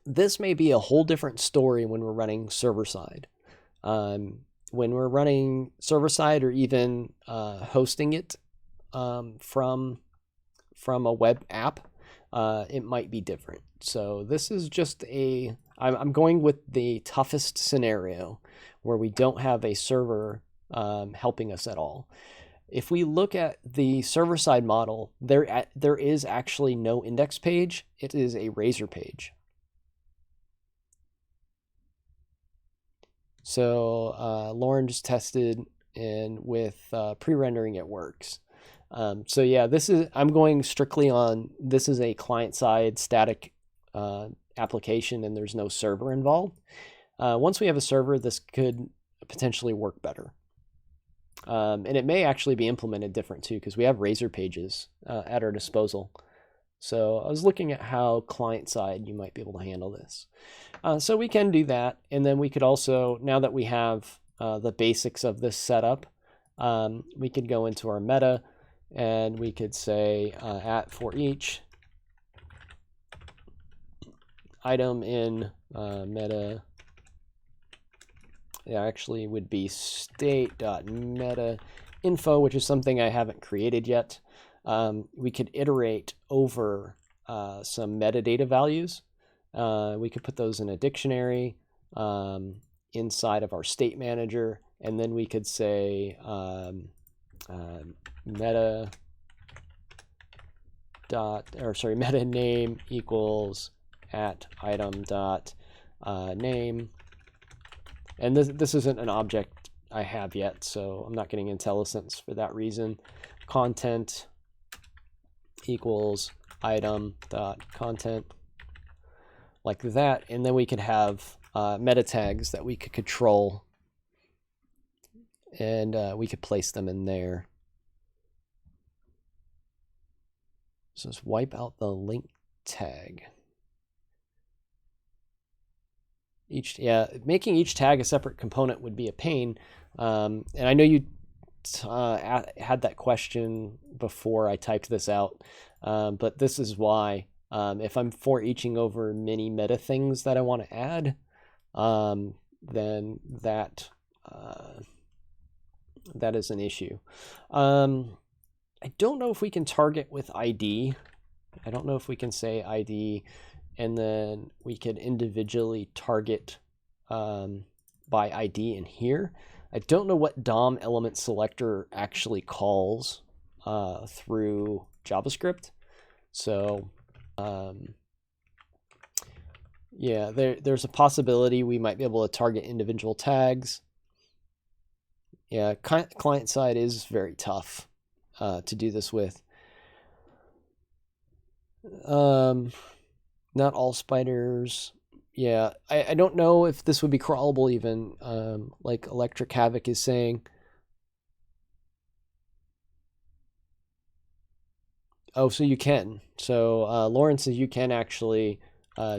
this may be a whole different story when we're running server-side. When we're running server-side or even hosting it from a web app, it might be different. So this is just I'm going with the toughest scenario where we don't have a server helping us at all. If we look at the server-side model, there is actually no index page. It is a razer page. So Lauren just tested, and with pre-rendering it works. So yeah, I'm going strictly on, this is a client-side static application, and there's no server involved. Once we have a server, this could potentially work better. And it may actually be implemented different too, because we have razer pages at our disposal. So I was looking at how client-side you might be able to handle this. So we can do that, and then we could also, now that we have the basics of this setup, we could go into our meta, and we could say at for each item in meta, it actually would be state.meta info, which is something I haven't created yet. We could iterate over some metadata values. We could put those in a dictionary inside of our state manager, and then we could say meta name equals at item dot name. And this isn't an object I have yet, so I'm not getting IntelliSense for that reason. Content equals item dot content, like that, and then we could have meta tags that we could control, and we could place them in there. So let's wipe out the link tag. Making each tag a separate component would be a pain, and I know you had that question before I typed this out, but this is why. If I'm for eaching over many meta things that I want to add, then that is an issue. I don't know if we can target with ID. I don't know if we can say ID, and then we could individually target by ID in here. I don't know what DOM element selector actually calls through JavaScript. So yeah, there's a possibility we might be able to target individual tags. Yeah, client side is very tough to do this with. Not all spiders. Yeah, I don't know if this would be crawlable even, like Electric Havoc is saying. Oh, so you can. So Lauren says you can actually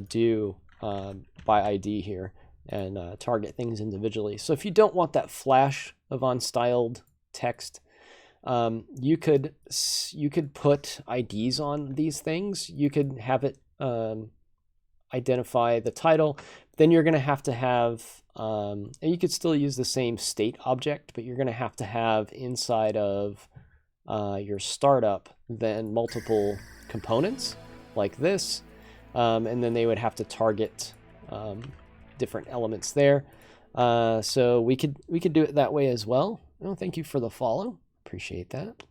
do by ID here and target things individually. So if you don't want that flash of unstyled text, you could put IDs on these things. You could have it identify the title. Then you're going to have, and you could still use the same state object, but you're going to have inside of your startup then multiple components like this, and then they would have to target different elements there. So we could do it that way as well. Oh, thank you for the follow. Appreciate that.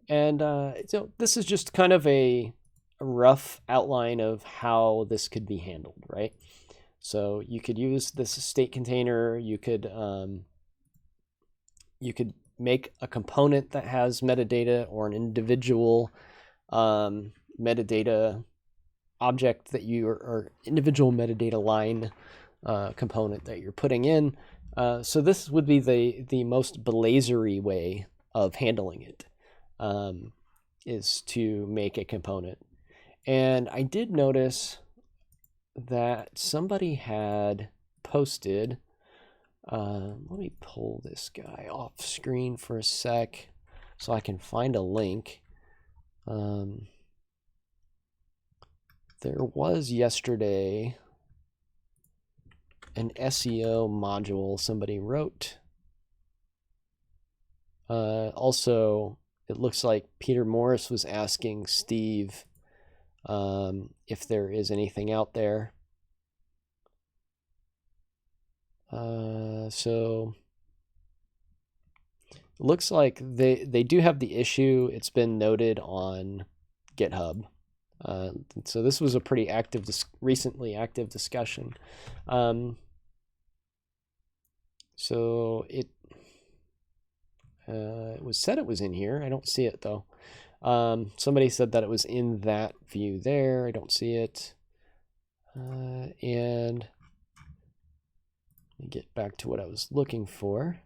And so this is just kind of a rough outline of how this could be handled, right? So you could use this state container. You could make a component that has metadata, or an individual metadata object that or individual metadata line component that you're putting in. So this would be the most Blazor-y way of handling it, is to make a component. And I did notice that somebody had posted, let me pull this guy off screen for a sec so I can find a link. There was yesterday an SEO module somebody wrote. Also, it looks like Peter Morris was asking Steve if there is anything out there. So it looks like they do have the issue. It's been noted on GitHub. So this was a pretty active, recently active discussion. So it was said it was in here. I don't see it though. Somebody said that it was in that view there. I don't see it. And let me get back to what I was looking for.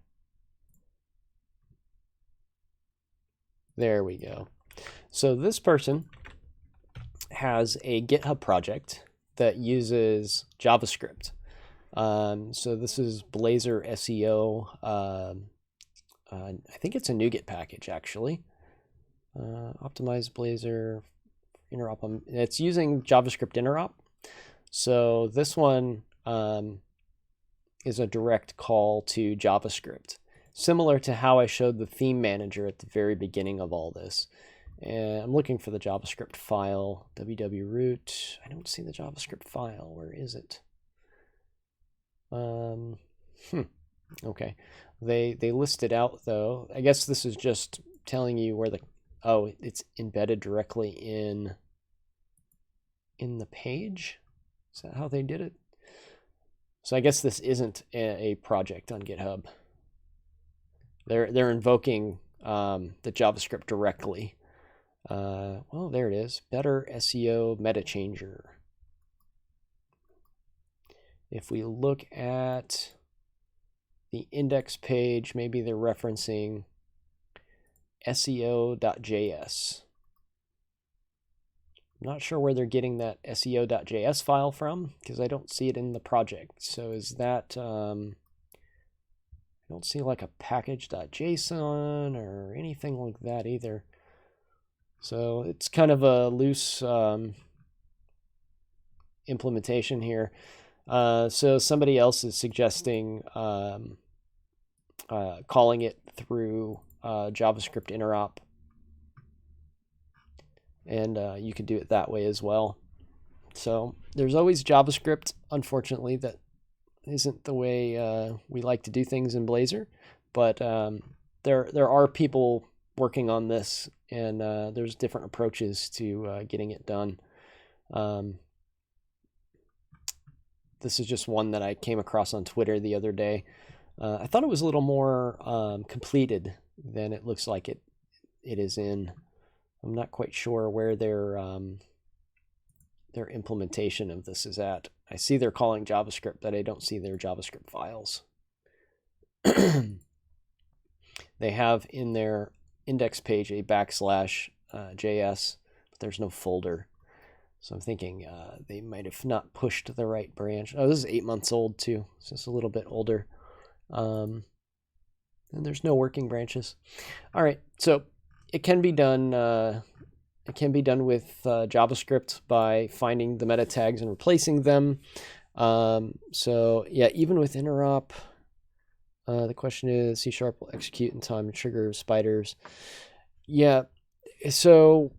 There we go. So this person has a GitHub project that uses JavaScript. So this is Blazor SEO. I think it's a NuGet package actually. Optimize Blazor interop. It's using JavaScript interop. So this one is a direct call to JavaScript, similar to how I showed the theme manager at the very beginning of all this. And I'm looking for the JavaScript file, www.root. I don't see the JavaScript file. Where is it? Okay. They list it out though. I guess this is just telling you where the, oh, it's embedded directly in the page. Is that how they did it? So I guess this isn't a project on GitHub. They're invoking the JavaScript directly. Well, there it is. Better SEO meta changer. If we look at the index page, maybe they're referencing SEO.js. I'm not sure where they're getting that SEO.js file from because I don't see it in the project. So is that, I don't see like a package.json or anything like that either. So it's kind of a loose implementation here. So somebody else is suggesting calling it through JavaScript interop. And you could do it that way as well. So there's always JavaScript, unfortunately, that isn't the way we like to do things in Blazor. But there are people working on this, and there's different approaches to getting it done. This is just one that I came across on Twitter the other day. I thought it was a little more completed than it looks like it is in. I'm not quite sure where their implementation of this is at. I see they're calling JavaScript, but I don't see their JavaScript files. They have in their index page a /JS, but there's no folder. So I'm thinking they might have not pushed the right branch. Oh, this is 8 months old too. So it's a little bit older. And there's no working branches. All right, so it can be done. It can be done with JavaScript by finding the meta tags and replacing them. So yeah, even with interop, the question is C# will execute in time and trigger spiders. Yeah, so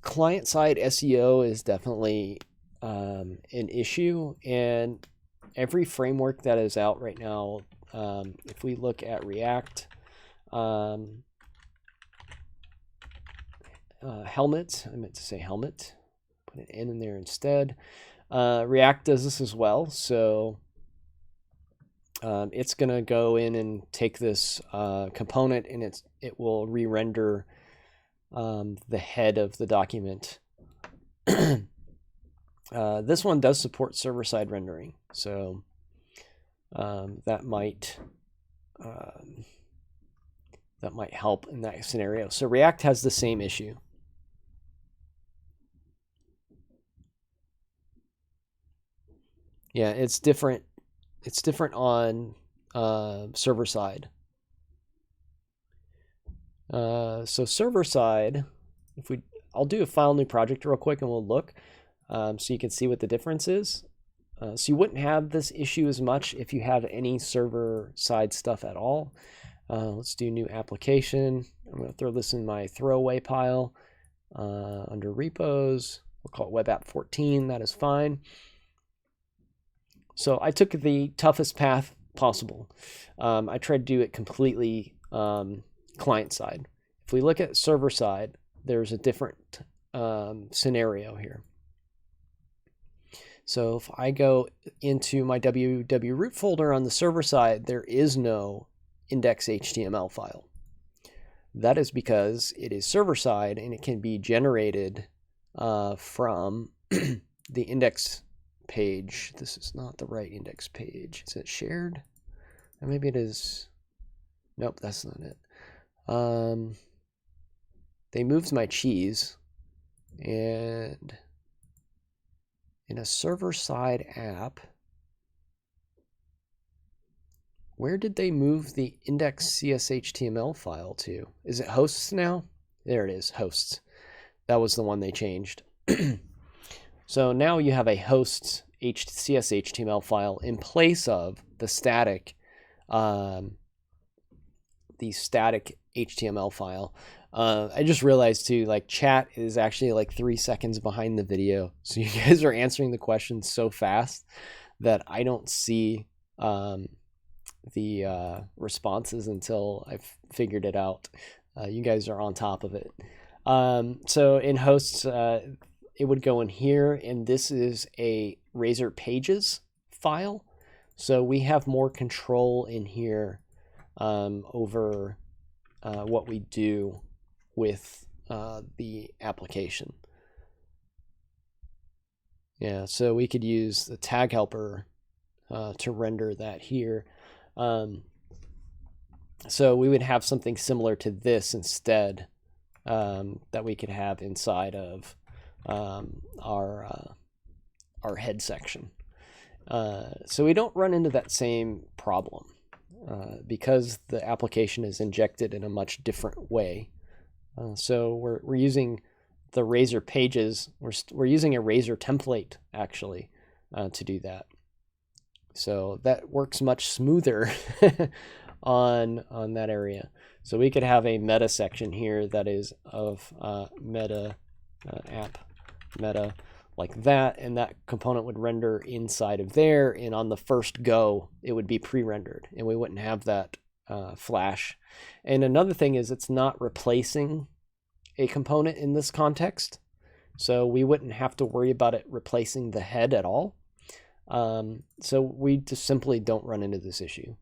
client-side SEO is definitely an issue, and every framework that is out right now, if we look at React, Helmet, I meant to say Helmet, put an N in there instead. React does this as well, so it's going to go in and take this component, and it will re-render the head of the document. This one does support server-side rendering, so that might help in that scenario. So React has the same issue. Yeah, it's different. It's different on server side. So server side, I'll do a file new project real quick and we'll look so you can see what the difference is. So you wouldn't have this issue as much if you have any server side stuff at all. Let's do new application. I'm going to throw this in my throwaway pile under repos. We'll call it web app 14. That is fine. So I took the toughest path possible. I tried to do it completely client side. If we look at server side, there's a different scenario here. So if I go into my www root folder on the server side, there is no index.html file. That is because it is server side and it can be generated from the index page. This is not the right index page. Is it shared? Or maybe it is. Nope, that's not it. They moved my cheese, and in a server-side app, where did they move the index.cshtml file to? Is it hosts now? There it is, hosts. That was the one they changed. So now you have a hosts CSHTML file in place of the static HTML file. I just realized too, like, chat is actually like 3 seconds behind the video. So you guys are answering the questions so fast that I don't see the responses until I've figured it out. You guys are on top of it. So in hosts, it would go in here, and this is a Razer Pages file. So we have more control in here over what we do with the application. Yeah, so we could use the tag helper to render that here. So we would have something similar to this instead that we could have inside of our head section. So we don't run into that same problem because the application is injected in a much different way. So we're using the Razer Pages. We're using a Razer template actually to do that. So that works much smoother on that area. So we could have a meta section here that is of meta app meta like that, and that component would render inside of there, and on the first go it would be pre-rendered and we wouldn't have that flash. And another thing is it's not replacing a component in this context, so we wouldn't have to worry about it replacing the head at all. So we just simply don't run into this issue.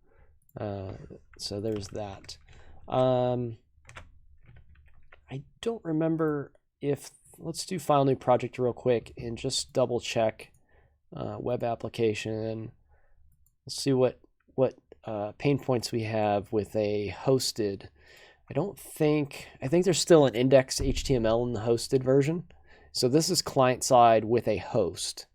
So there's that. I don't remember if, let's do file new project real quick and just double check web application. Let's see what pain points we have with a hosted. I think there's still an index HTML in the hosted version. So this is client side with a host.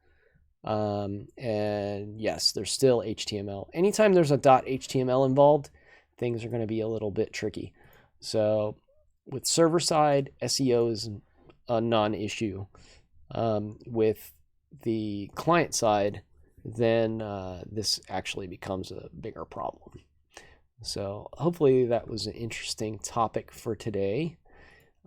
And yes, there's still HTML. Anytime there's a .html involved, things are going to be a little bit tricky. So with server side, SEO is a non-issue. With the client side, then this actually becomes a bigger problem. So hopefully that was an interesting topic for today.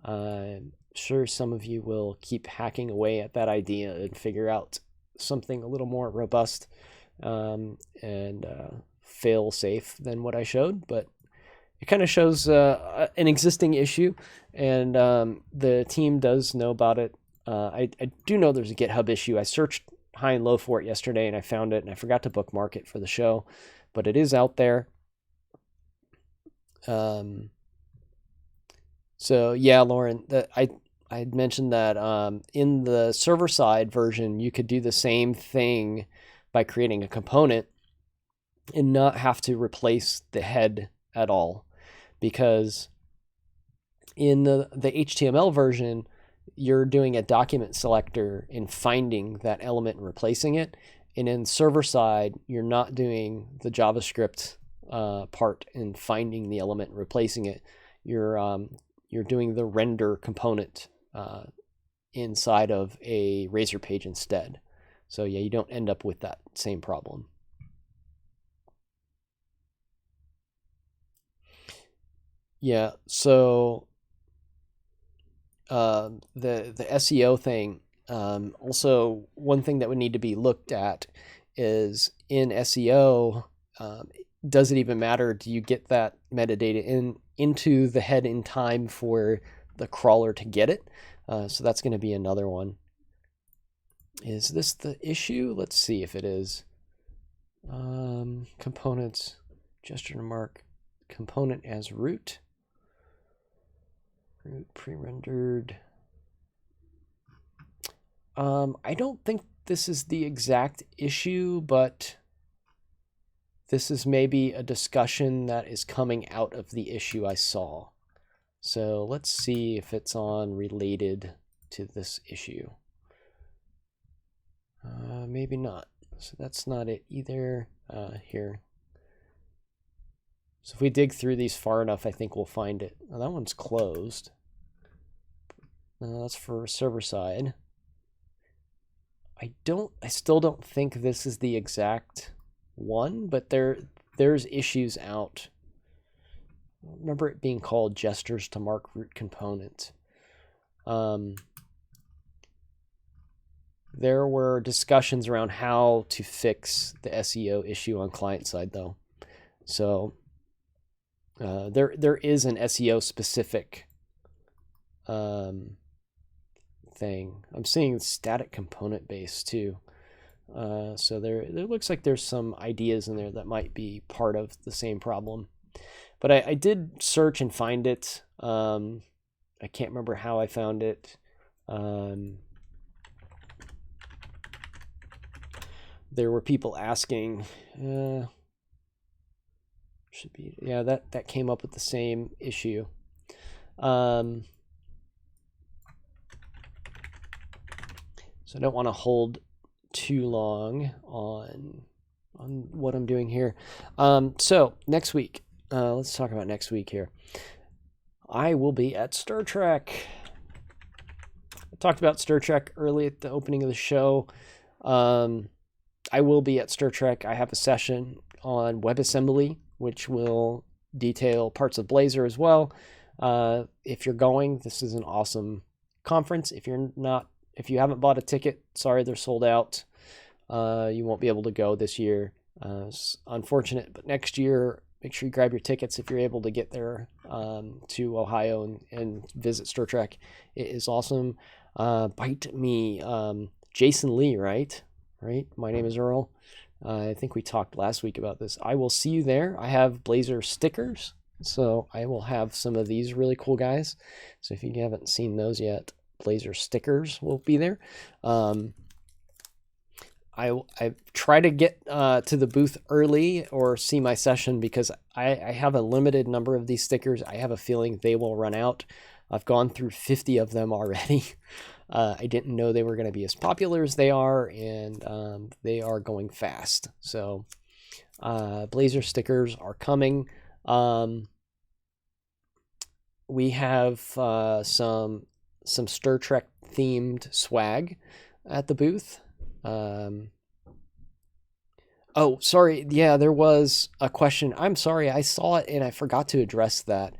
I'm sure some of you will keep hacking away at that idea and figure out something a little more robust and fail safe than what I showed, but it kind of shows an existing issue, and the team does know about it. I do know there's a GitHub issue. I searched high and low for it yesterday and I found it, and I forgot to bookmark it for the show, but it is out there. So yeah, Lauren, I had mentioned that in the server side version, you could do the same thing by creating a component and not have to replace the head at all, because in the HTML version, you're doing a document selector in finding that element and replacing it. And in server side, you're not doing the JavaScript part in finding the element and replacing it. You're doing the render component inside of a Razer page instead. So yeah, you don't end up with that same problem. Yeah, so the SEO thing, also one thing that would need to be looked at is in SEO, does it even matter? Do you get that metadata into the head in time for the crawler to get it? So that's going to be another one. Is this the issue? Let's see if it is. Components, gesture to mark, component as root. Root pre-rendered. I don't think this is the exact issue, but this is maybe a discussion that is coming out of the issue I saw. So let's see if it's on related to this issue. Maybe not. So that's not it either. Here. So if we dig through these far enough, I think we'll find it. Oh, that one's closed. That's for server side. I still don't think this is the exact one, but there's issues out. I remember it being called gestures to mark root component. There were discussions around how to fix the SEO issue on client side, though. So there is an SEO specific thing. I'm seeing static component base too. So there looks like there's some ideas in there that might be part of the same problem. But I did search and find it. I can't remember how I found it. There were people asking, should be, yeah, that came up with the same issue. So I don't want to hold too long on what I'm doing here. So next week, let's talk about next week here. I will be at Star Trek. I talked about Star Trek early at the opening of the show. I will be at Star Trek. I have a session on WebAssembly, which will detail parts of Blazor as well. If you're going, this is an awesome conference. If you haven't bought a ticket, sorry, they're sold out. You won't be able to go this year. It's unfortunate, but next year, make sure you grab your tickets if you're able to get there to Ohio and visit Star Trek. It is awesome. Bite me, Jason Lee, right? My name is Earl. I think we talked last week about this. I will see you there. I have Blazor stickers, so I will have some of these really cool guys. So if you haven't seen those yet, Blazor stickers will be there. I try to get to the booth early or see my session because I have a limited number of these stickers. I have a feeling they will run out. I've gone through 50 of them already. I didn't know they were going to be as popular as they are, and they are going fast. So Blazor stickers are coming. We have some Star Trek themed swag at the booth. Oh, sorry. Yeah, there was a question. I'm sorry. I saw it and I forgot to address that.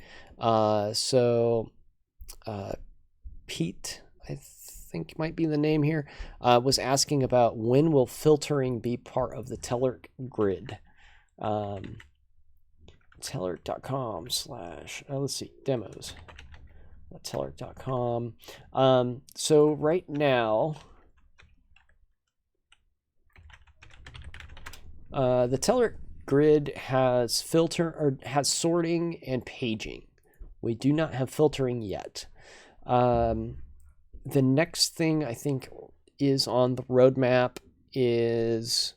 Pete, I think might be the name here, was asking about when will filtering be part of the Tellerk grid. Tellerk.com / let's see, demos. Tellerk.com. So right now, the Tellerk grid has has sorting and paging. We do not have filtering yet. The next thing I think is on the roadmap is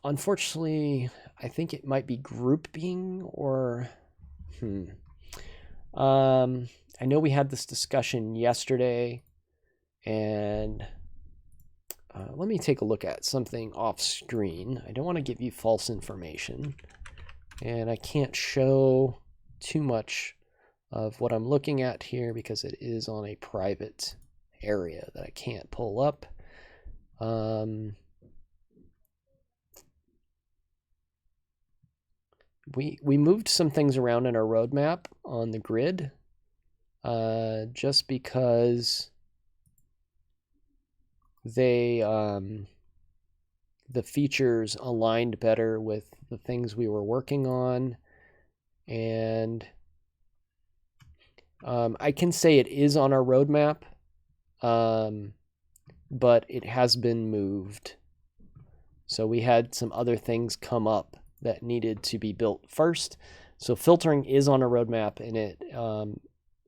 unfortunately, I think it might be grouping or I know we had this discussion yesterday, and let me take a look at something off screen. I don't want to give you false information, and I can't show too much of what I'm looking at here because it is on a private area that I can't pull up. We moved some things around in our roadmap on the grid just because they the features aligned better with the things we were working on, and I can say it is on our roadmap, but it has been moved. So we had some other things come up that needed to be built first. So filtering is on a roadmap, and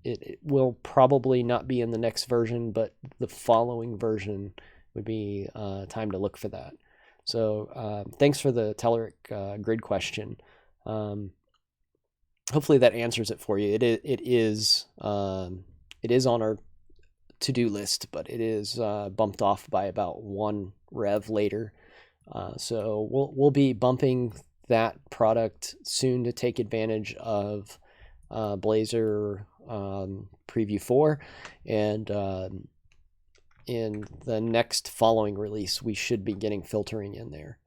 it will probably not be in the next version, but the following version would be time to look for that. So thanks for the Telerik grid question. Hopefully that answers it for you. It is on our to-do list, but it is bumped off by about one rev later. So we'll be bumping that product soon to take advantage of Blazor Preview 4, and in the next following release we should be getting filtering in there.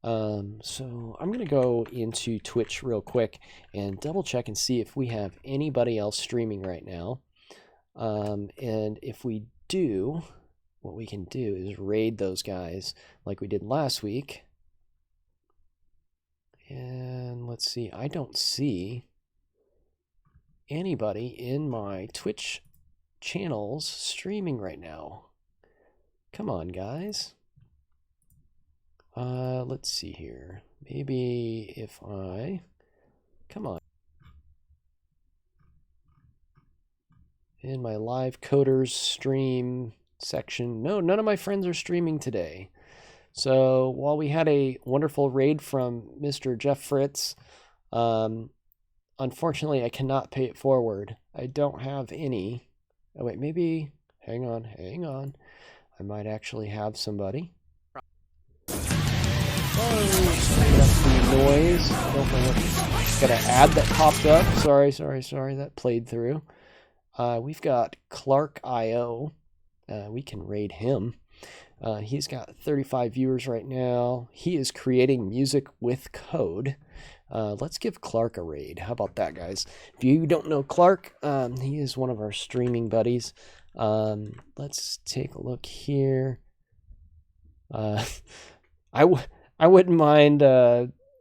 So I'm going to go into Twitch real quick and double check and see if we have anybody else streaming right now. And if we do, what we can do is raid those guys like we did last week. And let's see, I don't see anybody in my Twitch channels streaming right now. Come on, guys. Let's see here. Maybe if come on. In my live coders stream section. No, none of my friends are streaming today. So while we had a wonderful raid from Mr. Jeff Fritz, unfortunately I cannot pay it forward. I don't have any. Oh wait, maybe, hang on. I might actually have somebody. That's the noise. I don't know what. Got an ad that popped up. Sorry. That played through. We've got Clark IO. We can raid him. He's got 35 viewers right now. He is creating music with code. Let's give Clark a raid. How about that, guys? If you don't know Clark, he is one of our streaming buddies. Let's take a look here. I wouldn't mind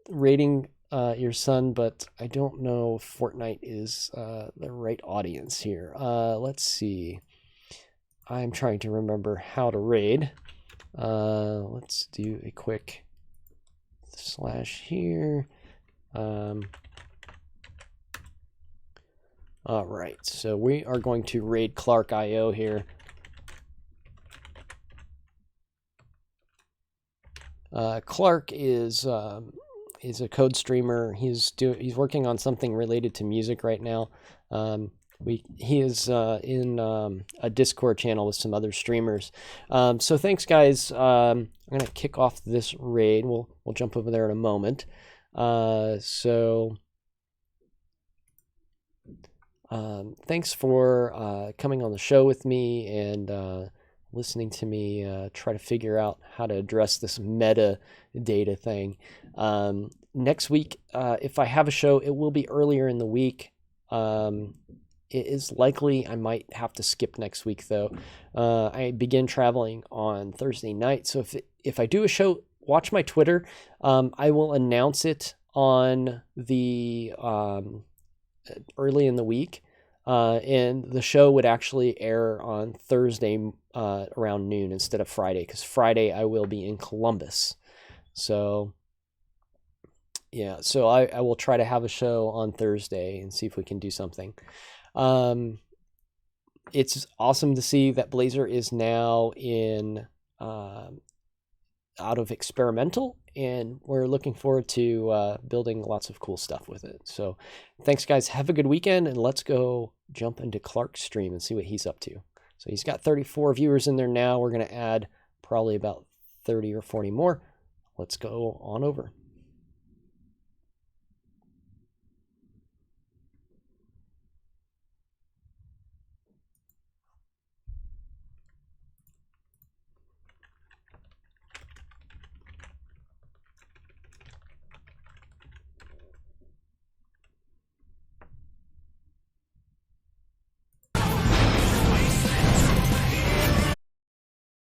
raiding your son, but I don't know if Fortnite is the right audience here. Let's see. I'm trying to remember how to raid. Let's do a quick slash here. All right, so we are going to raid Clark IO here. Clark is a code streamer. He's working on something related to music right now. He is in a Discord channel with some other streamers. So thanks, guys. I'm gonna kick off this raid. We'll jump over there in a moment. Thanks for coming on the show with me and listening to me try to figure out how to address this meta data thing. Next week, if I have a show, it will be earlier in the week. It is likely I might have to skip next week, though. I begin traveling on Thursday night, so if I do a show, watch my Twitter. I will announce it on the early in the week, and the show would actually air on Thursday around noon instead of Friday, because Friday I will be in Columbus. So yeah, so I will try to have a show on Thursday and see if we can do something. It's awesome to see that Blazor is now in out of experimental, and we're looking forward to building lots of cool stuff with it. So thanks, guys. Have a good weekend, and let's go jump into Clark's stream and see what he's up to. So he's got 34 viewers in there now. We're going to add probably about 30 or 40 more. Let's go on over.